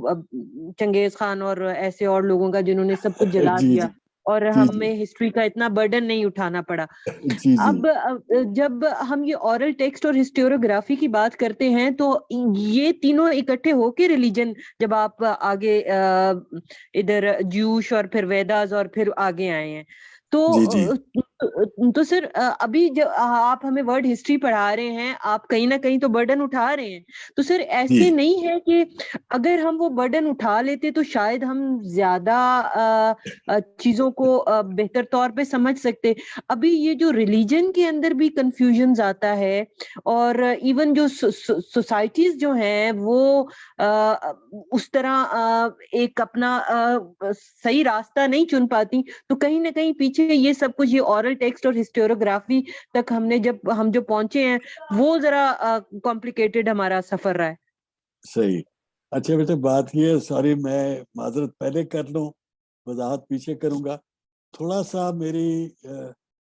چنگیز خان اور ایسے اور لوگوں کا جنہوں نے سب کچھ جلا دیا اور ہمیں ہسٹری کا اتنا برڈن نہیں اٹھانا پڑا. اب جب ہم یہ اورل ٹیکسٹ اور ہسٹوریوگرافی کی بات کرتے ہیں تو یہ تینوں اکٹھے ہو کے ریلیجن، جب آپ آگے ادھر جیوش اور پھر ویداز اور پھر آگے آئے ہیں تو سر ابھی جو آپ ہمیں ورڈ ہسٹری پڑھا رہے ہیں، آپ کہیں نہ کہیں تو برڈن اٹھا رہے ہیں. تو سر ایسے نہیں ہے کہ اگر ہم وہ برڈن اٹھا لیتے تو شاید ہم زیادہ چیزوں کو بہتر طور پہ سمجھ سکتے. ابھی یہ جو ریلیجن کے اندر بھی کنفیوژنز آتا ہے، اور ایون جو سوسائٹیز جو ہیں وہ اس طرح ایک اپنا صحیح راستہ نہیں چن پاتی، تو کہیں نہ کہیں پیچھے یہ سب کچھ یہ اورل ٹیکسٹ اور ہسٹوریوگرافی تک ہم جو پہنچے ہیں وہ ذرا کمپلیکیٹڈ ہمارا سفر رہا ہے. صحیح. اچھا بیٹے، بات یہ ہے، سوری میں معذرت پہلے کر لوں، وضاحت پیچھے کروں گا. تھوڑا سا میری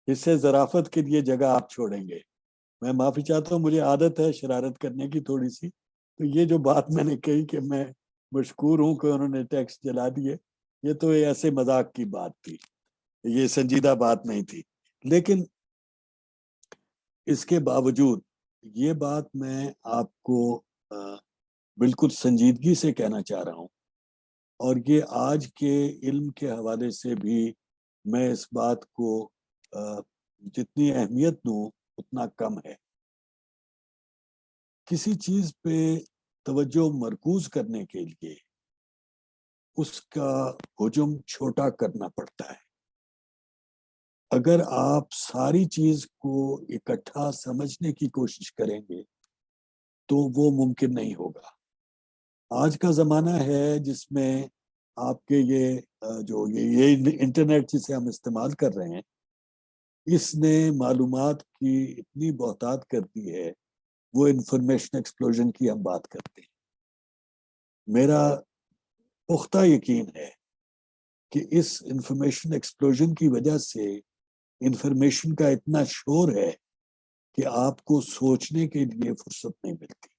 حصے ظرافت کے لیے جگہ آپ چھوڑیں گے. میں معافی چاہتا ہوں، مجھے عادت ہے شرارت کرنے کی تھوڑی سی. تو یہ جو بات میں نے کہی کہ میں مشکور ہوں کہ انہوں نے ٹیکسٹ جلا دیے، یہ تو ایسے مذاق کی بات تھی، یہ سنجیدہ بات نہیں تھی. لیکن اس کے باوجود یہ بات میں آپ کو بالکل سنجیدگی سے کہنا چاہ رہا ہوں، اور یہ آج کے علم کے حوالے سے بھی میں اس بات کو جتنی اہمیت دوں اتنا کم ہے. کسی چیز پہ توجہ مرکوز کرنے کے لیے اس کا حجم چھوٹا کرنا پڑتا ہے. اگر آپ ساری چیز کو اکٹھا سمجھنے کی کوشش کریں گے تو وہ ممکن نہیں ہوگا. آج کا زمانہ ہے جس میں آپ کے یہ انٹرنیٹ جسے ہم استعمال کر رہے ہیں، اس نے معلومات کی اتنی بہتات کر دی ہے. وہ انفارمیشن ایکسپلوژن کی ہم بات کرتے ہیں. میرا پختہ یقین ہے کہ اس انفارمیشن ایکسپلوژن کی وجہ سے انفارمیشن کا اتنا شور ہے کہ آپ کو سوچنے کے لیے فرصت نہیں ملتی.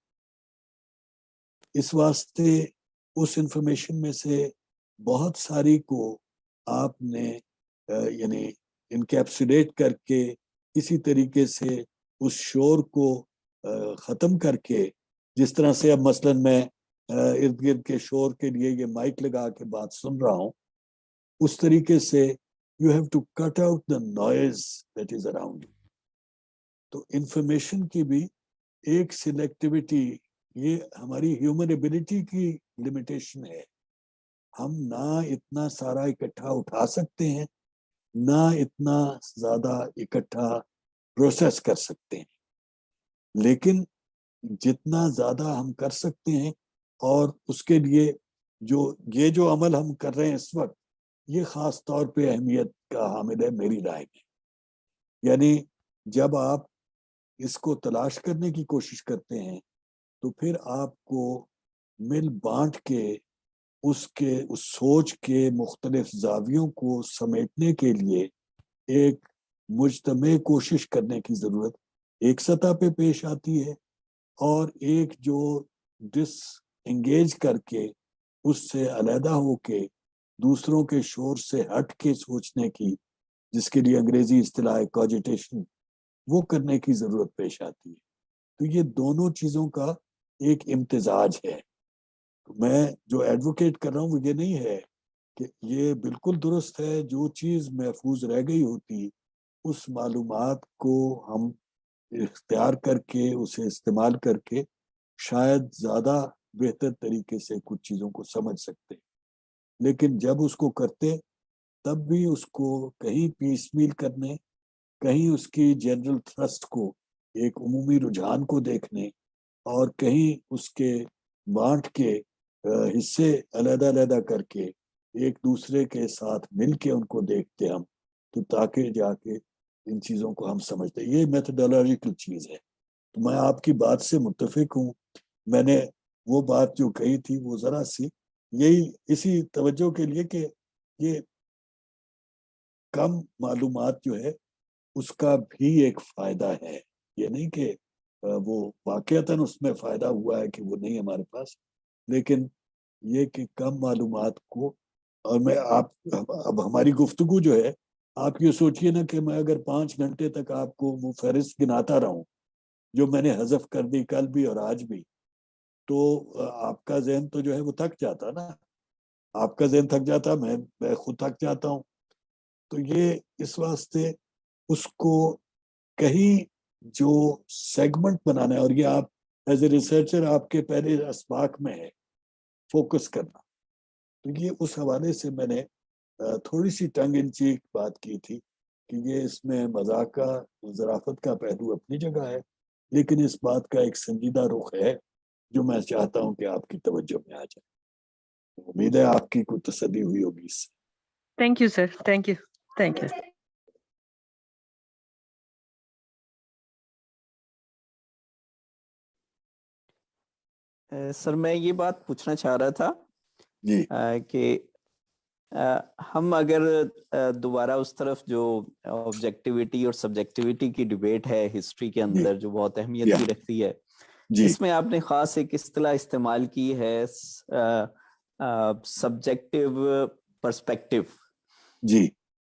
اس واسطے اس انفارمیشن میں سے بہت ساری کو آپ نے یعنی انکیپسولیٹ کر کے کسی طریقے سے اس شور کو ختم کر کے، جس طرح سے اب مثلاً میں ارد گرد کے شور کے لیے یہ مائک لگا کے بات سن رہا ہوں، اس طریقے سے you have to cut out the noise that is around you. تو انفارمیشن کی بھی ایک سلیکٹیوٹی، یہ ہماری ہیومن ایبلٹی کی لمیٹیشن ہے. ہم نہ اتنا سارا اکٹھا اٹھا سکتے ہیں، نہ اتنا زیادہ اکٹھا پروسیس کر سکتے ہیں. لیکن جتنا زیادہ ہم کر سکتے ہیں، اور اس کے لیے یہ جو عمل ہم کر رہے ہیں اس وقت، یہ خاص طور پہ اہمیت کا حامل ہے میری رائے میں. یعنی جب آپ اس کو تلاش کرنے کی کوشش کرتے ہیں تو پھر آپ کو مل بانٹ کے اس سوچ کے مختلف زاویوں کو سمیٹنے کے لیے ایک مجتمع کوشش کرنے کی ضرورت ایک سطح پہ پیش آتی ہے، اور ایک جو ڈس انگیج کر کے اس سے علیحدہ ہو کے دوسروں کے شور سے ہٹ کے سوچنے کی، جس کے لیے انگریزی اصطلاح کوجیٹیشن، وہ کرنے کی ضرورت پیش آتی ہے. تو یہ دونوں چیزوں کا ایک امتزاج ہے. میں جو ایڈوکیٹ کر رہا ہوں وہ یہ نہیں ہے کہ یہ بالکل درست ہے، جو چیز محفوظ رہ گئی ہوتی اس معلومات کو ہم اختیار کر کے اسے استعمال کر کے شاید زیادہ بہتر طریقے سے کچھ چیزوں کو سمجھ سکتے، لیکن جب اس کو کرتے تب بھی اس کو کہیں پیس میل کرنے، کہیں اس کی جنرل تھرسٹ کو، ایک عمومی رجحان کو دیکھنے، اور کہیں اس کے بانٹ کے حصے علیحدہ علیحدہ کر کے ایک دوسرے کے ساتھ مل کے ان کو دیکھتے ہم، تو تاکہ جا کے ان چیزوں کو ہم سمجھتے. یہ میتھڈولوجیکل چیز ہے. تو میں آپ کی بات سے متفق ہوں. میں نے وہ بات جو کہی تھی وہ ذرا سی اسی توجہ کے لیے کہ یہ کم معلومات جو ہے اس کا بھی ایک فائدہ ہے. یہ نہیں کہ وہ واقعتاً اس میں فائدہ ہوا ہے کہ وہ نہیں ہمارے پاس، لیکن یہ کہ کم معلومات کو، اور میں اب ہماری گفتگو جو ہے، آپ یہ سوچئے نا کہ میں اگر 5 گھنٹے تک آپ کو وہ فہرست گناتا رہوں جو میں نے حذف کر دی کل بھی اور آج بھی، تو آپ کا ذہن تو جو ہے وہ تھک جاتا نا. آپ کا ذہن تھک جاتا، میں خود تھک جاتا ہوں. تو یہ اس واسطے اس کو کہیں جو سیگمنٹ بنانا ہے، اور یہ آپ ایز اے ریسرچر آپ کے پہلے اسباق میں ہے فوکس کرنا. تو یہ اس حوالے سے میں نے تھوڑی سی ٹنگ ان چیک بات کی تھی کہ یہ اس میں مذاق کا، ظرافت کا پہلو اپنی جگہ ہے، لیکن اس بات کا ایک سنجیدہ رخ ہے جو میں چاہتا ہوں کہ آپ کی توجہ میں آ جائے. امید ہے آپ کی کوئی تسلی ہوئی ہوگی اس سے. Thank you sir, thank you, thank you. Sir میں یہ بات پوچھنا چاہ رہا تھا جی کہ ہم اگر دوبارہ اس طرف جو آبجیکٹیوٹی اور سبجیکٹیوٹی کی ڈیبیٹ ہے ہسٹری کے اندر جو بہت اہمیت بھی رکھتی ہے، اس میں آپ نے خاص ایک اصطلاح استعمال کی ہے سبجیکٹیو پرسپیکٹیو. جی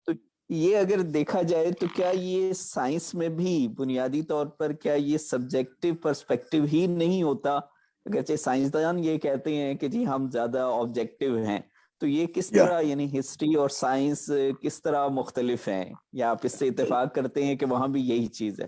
تو یہ اگر دیکھا جائے تو کیا یہ سائنس میں بھی بنیادی طور پر کیا یہ سبجیکٹیو پرسپیکٹیو ہی نہیں ہوتا؟ اگرچہ سائنسدان یہ کہتے ہیں کہ جی ہم زیادہ آبجیکٹیو ہیں، تو یہ کس طرح، یعنی ہسٹری اور سائنس کس طرح مختلف ہیں، یا آپ اس سے اتفاق کرتے ہیں کہ وہاں بھی یہی چیز ہے؟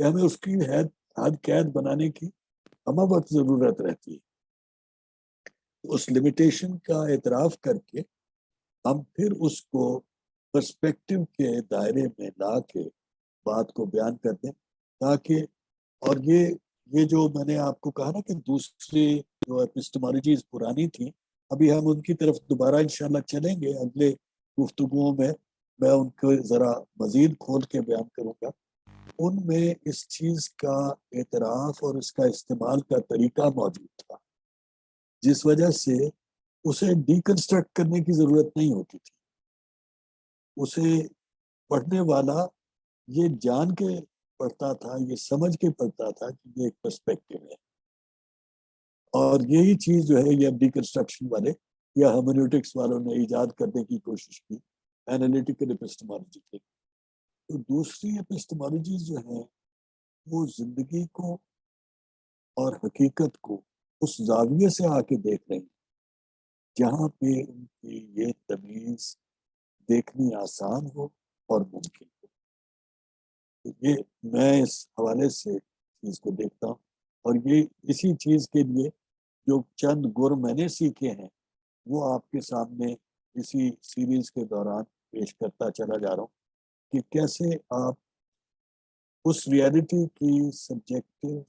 کہ ہمیں اس کی حد قید بنانے کی ہمہ وقت ضرورت رہتی ہے. اس لمیٹیشن کا اعتراف کر کے ہم پھر اس کو پرسپیکٹو کے دائرے میں لا کے بات کو بیان کر دیں تاکہ، اور یہ جو میں نے آپ کو کہا نا کہ دوسری جو ایپسٹمالوجیز پرانی تھیں، ابھی ہم ان کی طرف دوبارہ انشاءاللہ چلیں گے اگلے گفتگوؤں میں ان کو ذرا مزید کھول کے بیان کروں گا. ان میں اس چیز کا اعتراف اور اس کا استعمال کا طریقہ موجود تھا جس وجہ سے اسے ڈیکنسٹرکٹ کرنے کی ضرورت نہیں ہوتی تھی. اسے پڑھنے والا یہ جان کے پڑھتا تھا، یہ سمجھ کے پڑھتا تھا کہ یہ ایک پرسپیکٹو ہے. اور یہی چیز جو ہے یہ اب ڈیکنسٹرکشن والے یا ہرمینوٹکس والوں نے ایجاد کرنے کی کوشش کی، اینالیٹیکل ایپسٹمالوجی کی. تو دوسری ایپسٹمالوجیز جو ہیں وہ زندگی کو اور حقیقت کو اس زاویے سے آ کے دیکھ رہے ہیں جہاں پہ ان کی یہ تمیز دیکھنی آسان ہو اور ممکن ہو. یہ میں اس حوالے سے چیز کو دیکھتا ہوں، اور یہ اسی چیز کے لیے جو چند گر میں نے سیکھے ہیں وہ آپ کے سامنے اسی سیریز کے دوران پیش کرتا چلا جا رہا ہوں کہ کیسے آپ اس ریالٹی کی سبجیکٹو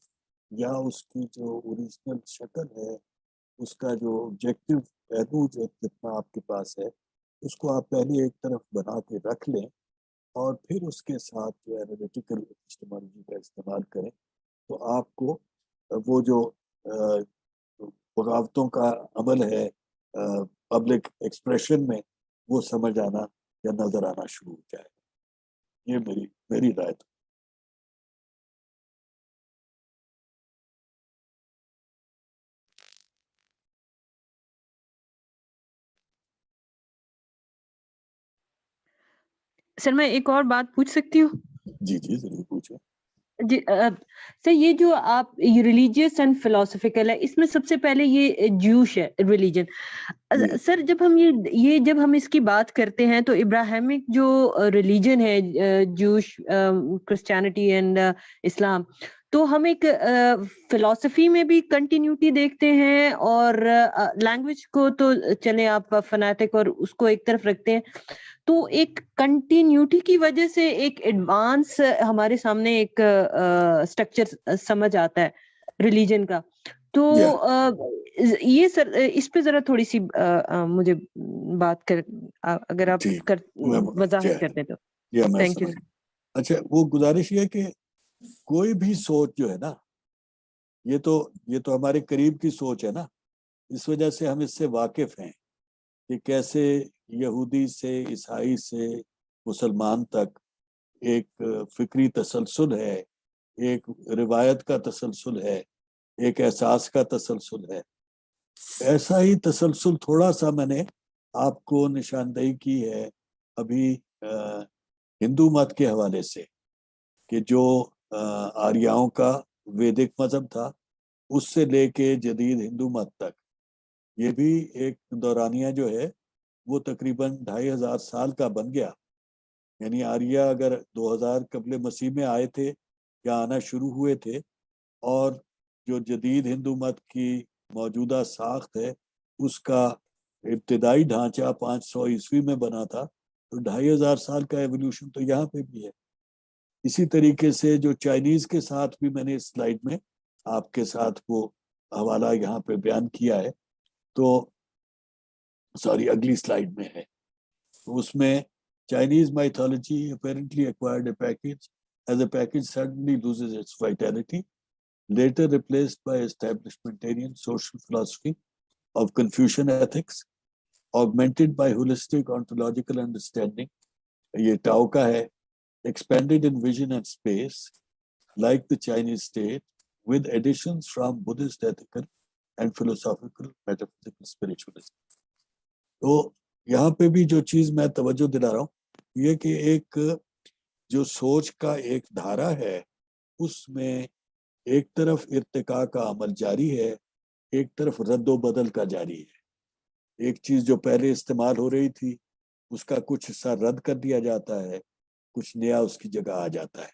یا اس کی جو اوریجنل شکل ہے، اس کا جو آبجیکٹو پہلو جو جتنا آپ کے پاس ہے، اس کو آپ پہلے ایک طرف بنا کے رکھ لیں اور پھر اس کے ساتھ جو اینالیٹیکل ایپسٹمالوجی کا استعمال کریں تو آپ کو وہ جو بغاوتوں کا عمل ہے پبلک ایکسپریشن میں، وہ سمجھ آنا یا نظر آنا شروع ہو جائے. یہ میری رائے تھی. سر میں ایک اور بات پوچھ سکتی ہوں؟ جی ضرور پوچھیں. جی سر، یہ جو آپ ریلیجیس اینڈ فلاسفیکل ہے، اس میں سب سے پہلے یہ جوش ہے ریلیجن. سر جب ہم اس کی بات کرتے ہیں تو ابراہیمک جو ریلیجن ہے، جوش، کرسچینٹی اینڈ اسلام، تو ہم ایک فلاسفی میں بھی کنٹینیوٹی دیکھتے ہیں، اور لینگویج کو تو چلیں آپ فنیٹک اور اس کو ایک طرف رکھتے ہیں، تو ایک کنٹینیوٹی کی وجہ سے ایک ایڈوانس ہمارے سامنے ایک اسٹرکچر سمجھ آتا ہے ریلیجن کا. تو یہ سر اس پہ ذرا تھوڑی سی مجھے بات کر، اگر آپ وضاحت کرتے تو. Thank you. اچھا، وہ گزارش یہ کہ کوئی بھی سوچ جو ہے نا، یہ تو ہمارے قریب کی سوچ ہے نا، اس وجہ سے ہم اس سے واقف ہیں کہ کیسے یہودی سے عیسائی سے مسلمان تک ایک فکری تسلسل ہے، ایک روایت کا تسلسل ہے، ایک احساس کا تسلسل ہے. ایسا ہی تسلسل تھوڑا سا میں نے آپ کو نشاندہی کی ہے ابھی ہندو مت کے حوالے سے، کہ جو آریاؤں کا ویدک مذہب تھا اس سے لے کے جدید ہندو مت تک، یہ بھی ایک دورانیہ جو ہے وہ تقریباً 2500 سال کا بن گیا. یعنی آریہ اگر 2000 قبل مسیح میں آئے تھے یا آنا شروع ہوئے تھے، اور جو جدید ہندو مت کی موجودہ ساخت ہے اس کا ابتدائی ڈھانچہ 500 عیسوی میں بنا تھا، تو 2500 سال کا ایولیوشن تو یہاں پہ بھی ہے. اسی طریقے سے جو چائنیز کے ساتھ بھی میں نے اس سلائیڈ میں آپ کے ساتھ وہ حوالہ یہاں پہ بیان کیا ہے، تو سوری اگلی سلائیڈ میں ہے. اس میں Chinese mythology apparently acquired a package, as a package suddenly loses its vitality, later replaced by establishmentarian social philosophy of Confucian ethics, augmented by holistic ontological understanding. یہ ٹاؤ کا ہے. Expanded in vision and space, like the Chinese state, with additions from Buddhist ethical and philosophical, metaphysical, spiritualism. تو یہاں پہ بھی جو چیز میں توجہ دلا رہا ہوں یہ کہ ایک جو سوچ کا ایک دھارا ہے اس میں ایک طرف ارتقاء کا عمل جاری ہے، ایک طرف رد و بدل کا جاری ہے. ایک چیز جو پہلے استعمال ہو رہی تھی اس کا کچھ حصہ رد کر دیا جاتا ہے، کچھ نیا اس کی جگہ آ جاتا ہے.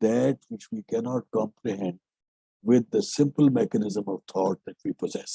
that which we cannot comprehend with the simple mechanism of thought that we possess.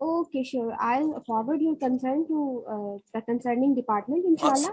Okay, sure. I'll forward your concern to the concerning department, inshallah.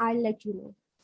I'll let you know.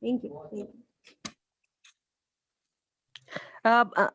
Thank you. Thank you.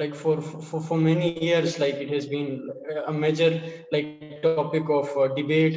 like for many years like it has been a major like topic of debate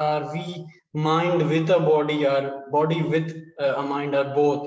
are we mind with a body or body with a mind or both,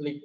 like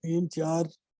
3-4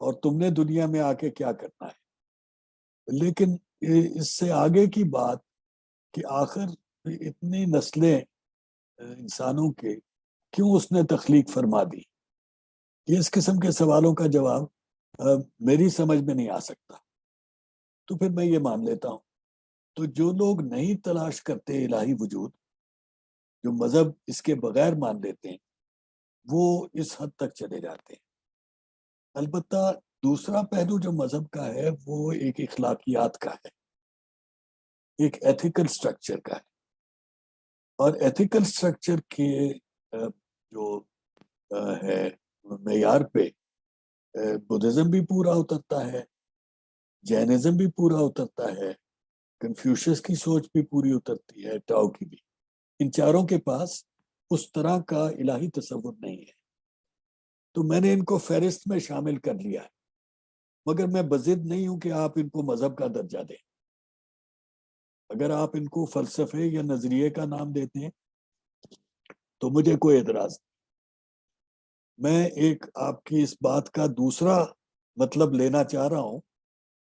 اور تم نے دنیا میں آ کے کیا کرنا ہے. لیکن اس سے آگے کی بات کہ آخر اتنی نسلیں انسانوں کے کیوں اس نے تخلیق فرما دی, یہ اس قسم کے سوالوں کا جواب میری سمجھ میں نہیں آ سکتا. تو پھر میں یہ مان لیتا ہوں. تو جو لوگ نہیں تلاش کرتے الہی وجود, جو مذہب اس کے بغیر مان لیتے ہیں, وہ اس حد تک چلے جاتے ہیں. البتہ دوسرا پہلو جو مذہب کا ہے وہ ایک اخلاقیات کا ہے, ایک ایتھیکل سٹرکچر کا ہے. اور ایتھیکل سٹرکچر کے جو ہے معیار پہ بدھزم بھی پورا اترتا ہے, جینزم بھی پورا اترتا ہے, کنفیوشس کی سوچ بھی پوری اترتی ہے, ٹاؤ کی بھی. ان چاروں کے پاس اس طرح کا الہی تصور نہیں ہے. تو میں نے ان کو فہرست میں شامل کر لیا ہے, مگر میں بضد نہیں ہوں کہ آپ ان کو مذہب کا درجہ دیں. اگر آپ ان کو فلسفے یا نظریے کا نام دیتے ہیں تو مجھے کوئی اعتراض نہیں. میں ایک آپ کی اس بات کا دوسرا مطلب لینا چاہ رہا ہوں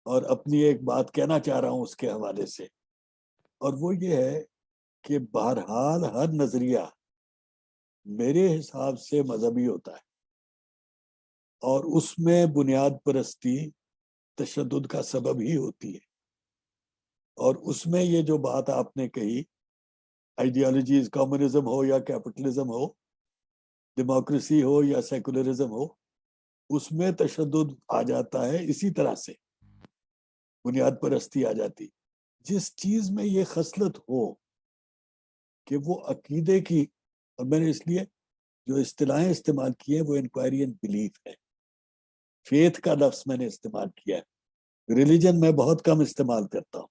اور اپنی ایک بات کہنا چاہ رہا ہوں اس کے حوالے سے, اور وہ یہ ہے کہ بہرحال ہر نظریہ میرے حساب سے مذہبی ہوتا ہے, اور اس میں بنیاد پرستی تشدد کا سبب ہی ہوتی ہے. اور اس میں یہ جو بات آپ نے کہی, آئیڈیالوجیز کمیونزم ہو یا کیپٹلزم ہو, ڈیموکریسی ہو یا سیکولرزم ہو, اس میں تشدد آ جاتا ہے. اسی طرح سے بنیاد پرستی آ جاتی. جس چیز میں یہ خصلت ہو کہ وہ عقیدے کی, اور میں نے اس لیے جو اصطلاحیں استعمال کی ہیں وہ انکوائری اینڈ بلیف ہے. فیتھ کا لفظ میں نے استعمال کیا ہے, ریلیجن میں بہت کم استعمال کرتا ہوں,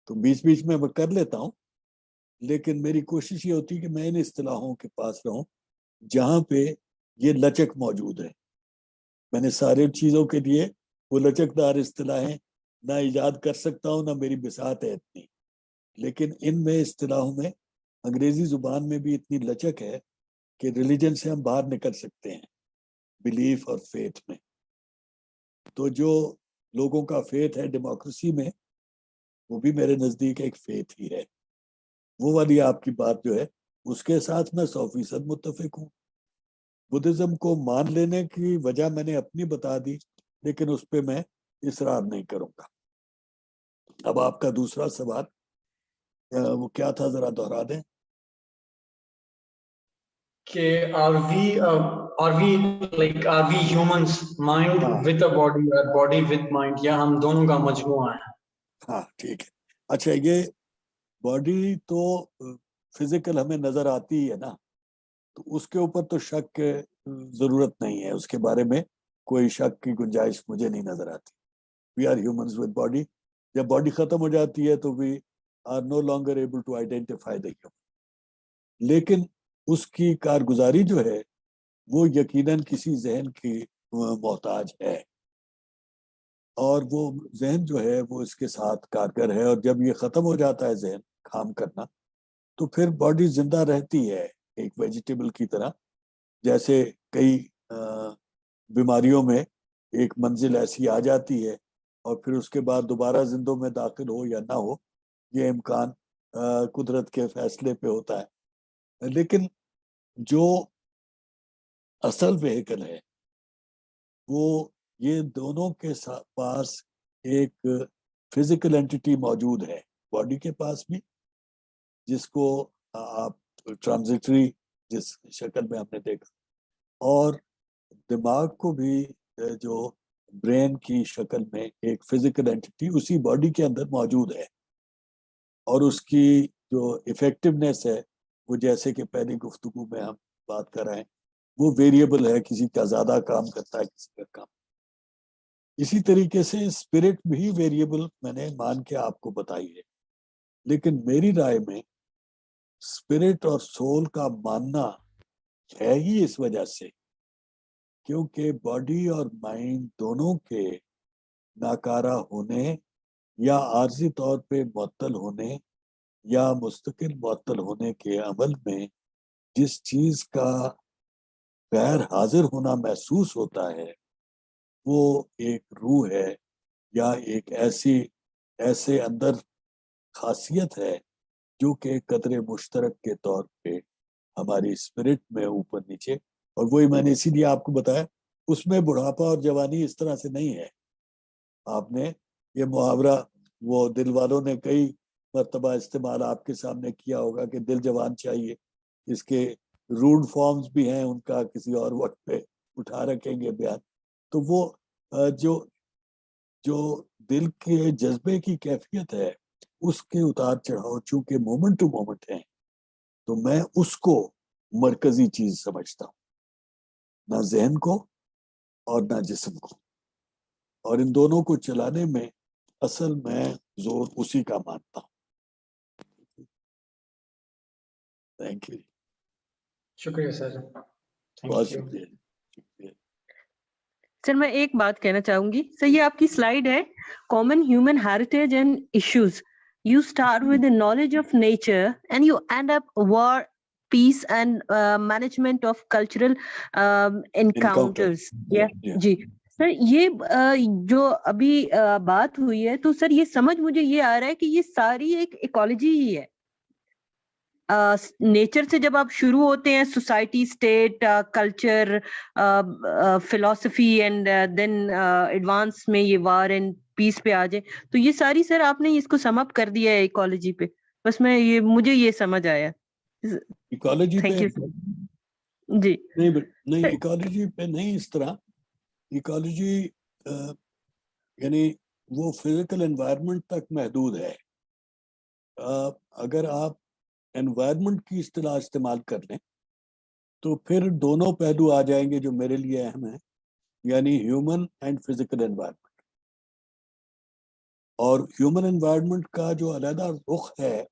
تو بیچ بیچ میں کر لیتا ہوں. لیکن میری کوشش یہ ہوتی ہے کہ میں ان اصطلاحوں کے پاس رہوں جہاں پہ یہ لچک موجود ہے. میں نے سارے چیزوں کے لیے وہ لچکدار اصطلاحیں نہ ایجاد کر سکتا ہوں, نہ میری بساط ہے اتنی. لیکن ان میں اصطلاحوں میں انگریزی زبان میں بھی اتنی لچک ہے کہ ریلیجن سے ہم باہر نکل سکتے ہیں بلیف اور فیتھ میں. تو جو لوگوں کا فیتھ ہے ڈیموکریسی میں, وہ بھی میرے نزدیک ایک فیتھ ہی ہے. وہ والی آپ کی بات جو ہے اس کے ساتھ میں 100% متفق ہوں. بدھزم کو مان لینے کی وجہ میں نے اپنی بتا دی, لیکن اس پہ میں اصرار نہیں کروں گا. اب آپ کا دوسرا سوال وہ کیا تھا, ذرا دہرا دیں. کہ are we humans mind with a body or body with mind, یا ہم دونوں کا مجموعہ ہے؟ ہاں ٹھیک ہے. اچھا, یہ باڈی تو فزیکل ہمیں نظر آتی ہے نا, تو اس کے اوپر تو شک کی ضرورت نہیں ہے, اس کے بارے میں کوئی شک کی گنجائش مجھے نہیں نظر آتی. We are humans with body. جب باڈی ختم ہو جاتی ہے تو we are no longer able to identify the human. لیکن اس کی کارگزاری جو ہے وہ یقیناً کسی ذہن کی محتاج ہے, اور وہ ذہن جو ہے وہ اس کے ساتھ کارگر ہے. اور جب یہ ختم ہو جاتا ہے ذہن کام کرنا, تو پھر باڈی زندہ رہتی ہے ایک ویجیٹیبل کی طرح. جیسے کئی بیماریوں میں ایک منزل ایسی آ جاتی ہے اور پھر اس کے بعد دوبارہ زندوں میں داخل ہو یا نہ ہو, یہ امکان قدرت کے فیصلے پہ ہوتا ہے. لیکن جو اصل وہیکل ہے وہ یہ دونوں کے پاس ایک فزیکل اینٹیٹی موجود ہے, باڈی کے پاس بھی, جس کو آپ ٹرانزٹری جس شکل میں ہم نے دیکھا, اور دماغ کو بھی جو برین کی شکل میں ایک فزیکل اینٹیٹی اسی باڈی کے اندر موجود ہے. اور اس کی جو افیکٹونیس ہے وہ جیسے کہ پہلی گفتگو میں ہم بات کر رہے ہیں وہ ویریبل ہے, کسی کا زیادہ کام کرتا ہے کسی کا کم. اسی طریقے سے اسپرٹ بھی ویریبل میں نے مان کے آپ کو بتائی ہے. لیکن میری رائے میں اسپرٹ اور سول کا ماننا ہے ہی اس وجہ سے کیونکہ باڈی اور مائنڈ دونوں کے ناکارہ ہونے یا عارضی طور پہ معطل ہونے یا مستقل معطل ہونے کے عمل میں جس چیز کا غیر حاضر ہونا محسوس ہوتا ہے وہ ایک روح ہے یا ایک ایسے اندر خاصیت ہے جو کہ قدر مشترک کے طور پہ ہماری اسپرٹ میں اوپر نیچے، اور وہی میں نے اسی لیے آپ کو بتایا اس میں بڑھاپا اور جوانی اس طرح سے نہیں ہے. آپ نے یہ محاورہ وہ دل والوں نے کئی مرتبہ استعمال آپ کے سامنے کیا ہوگا کہ دل جوان چاہیے. اس کے روڈ فارمز بھی ہیں، ان کا کسی اور وقت پہ اٹھا رکھیں گے بیان. تو وہ جو دل کے جذبے کی کیفیت ہے اس کے اتار چڑھاؤ چونکہ مومنٹ ٹو مومنٹ ہیں، تو میں اس کو مرکزی چیز سمجھتا ہوں، نہ ذہن کو اور نہ جسم کو. اور ان دونوں کو چلانے میں اصل میں زور اسی کا مانتا ہوں. Thank you. شکریہ سر. بہت شکریہ. سر میں ایک بات کہنا چاہوں گی. سر یہ آپ کی سلائیڈ ہے common human heritage and issues. You start with the knowledge of nature and you end up war, peace and management of cultural encounters. Yeah. جی سر یہ جو ابھی بات ہوئی ہے تو سر یہ سمجھ مجھے یہ آ رہا ہے کہ یہ ساری ایک ایکالوجی ہی ہے. نیچر سے جب آپ شروع ہوتے ہیں سوسائٹی، اسٹیٹ، کلچر، فلسفی اینڈ دین ایڈوانس میں یہ وار اینڈ پیس پہ آ جائے، تو یہ ساری سر آپ نے اس کو سم اپ کر دیا ہے ایکالوجی پہ. بس مجھے یہ سمجھ آیا. ایکالوجی تھینک پہ یو سر. جی نہیں ایکالوجی پہ نہیں. اس طرح ایکالوجی یعنی وہ فزیکل انوائرمنٹ تک محدود ہے. اگر آپ انوائرمنٹ کی اصطلاح استعمال کر لیں تو پھر دونوں پہلو آ جائیں گے جو میرے لیے اہم ہیں، یعنی ہیومن اینڈ فزیکل انوائرمنٹ. اور ہیومن انوائرمنٹ کا جو علیحدہ رخ ہے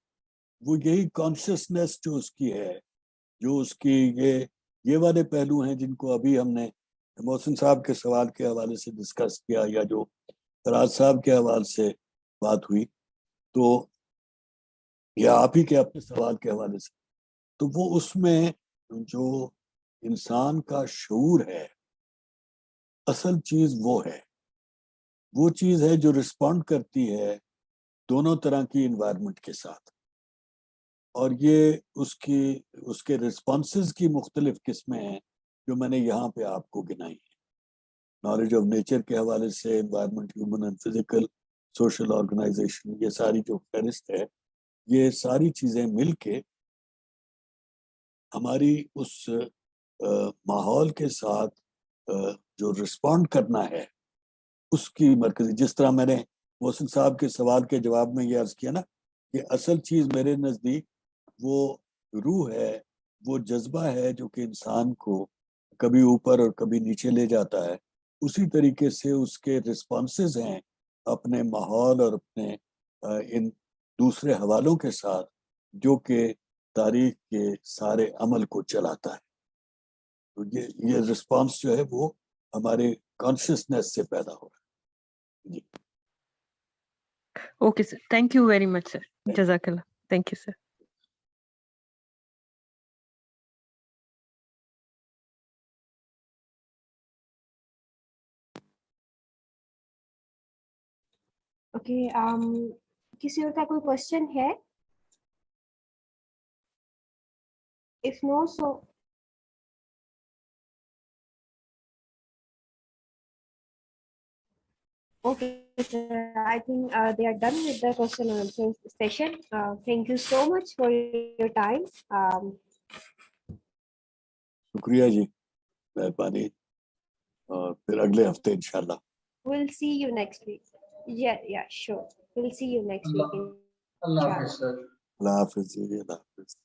وہ یہی کانشیسنیس جو اس کی ہے، جو اس کی یہ والے پہلو ہیں جن کو ابھی ہم نے محسن صاحب کے سوال کے حوالے سے ڈسکس کیا یا جو فراز صاحب کے حوالے سے بات ہوئی تو یا آپ ہی کے اپنے سوال کے حوالے سے، تو وہ اس میں جو انسان کا شعور ہے اصل چیز وہ چیز ہے جو رسپونڈ کرتی ہے دونوں طرح کی انوائرمنٹ کے ساتھ. اور یہ اس کے رسپانسز کی مختلف قسمیں ہیں جو میں نے یہاں پہ آپ کو گنائی ہیں. نالج آف نیچر کے حوالے سے environment, human and physical, social organisation, یہ ساری جو فہرست ہے، یہ ساری چیزیں مل کے ہماری اس ماحول کے ساتھ جو رسپونڈ کرنا ہے اس کی مرکزی. جس طرح میں نے محسن صاحب کے سوال کے جواب میں یہ عرض کیا نا کہ اصل چیز میرے نزدیک وہ روح ہے، وہ جذبہ ہے جو کہ انسان کو کبھی اوپر اور کبھی نیچے لے جاتا ہے. اسی طریقے سے اس کے رسپانسز ہیں اپنے ماحول اور اپنے ان دوسرے حوالوں کے ساتھ جو کہ تاریخ کے سارے عمل کو چلاتا ہے. تو یہ رسپانس جو ہے وہ ہمارے کانشیسنیس سے پیدا ہو رہا ہے. جی okay sir, thank you very much sir. جزاک اللہ. Thank you sir. اوکے، کسی اور کا کوئی کوشچن ہے؟ If no, so okay, sir. I think they are done with the question and answer session. Thank you so much for your time. شکریہ جی، مہربانی. اور پھر اگلے ہفتے انشاءاللہ. We'll see you next week. Yeah, sure. We'll see you next week. اللہ حافظ سر. اللہ حافظ جی. اللہ حافظ.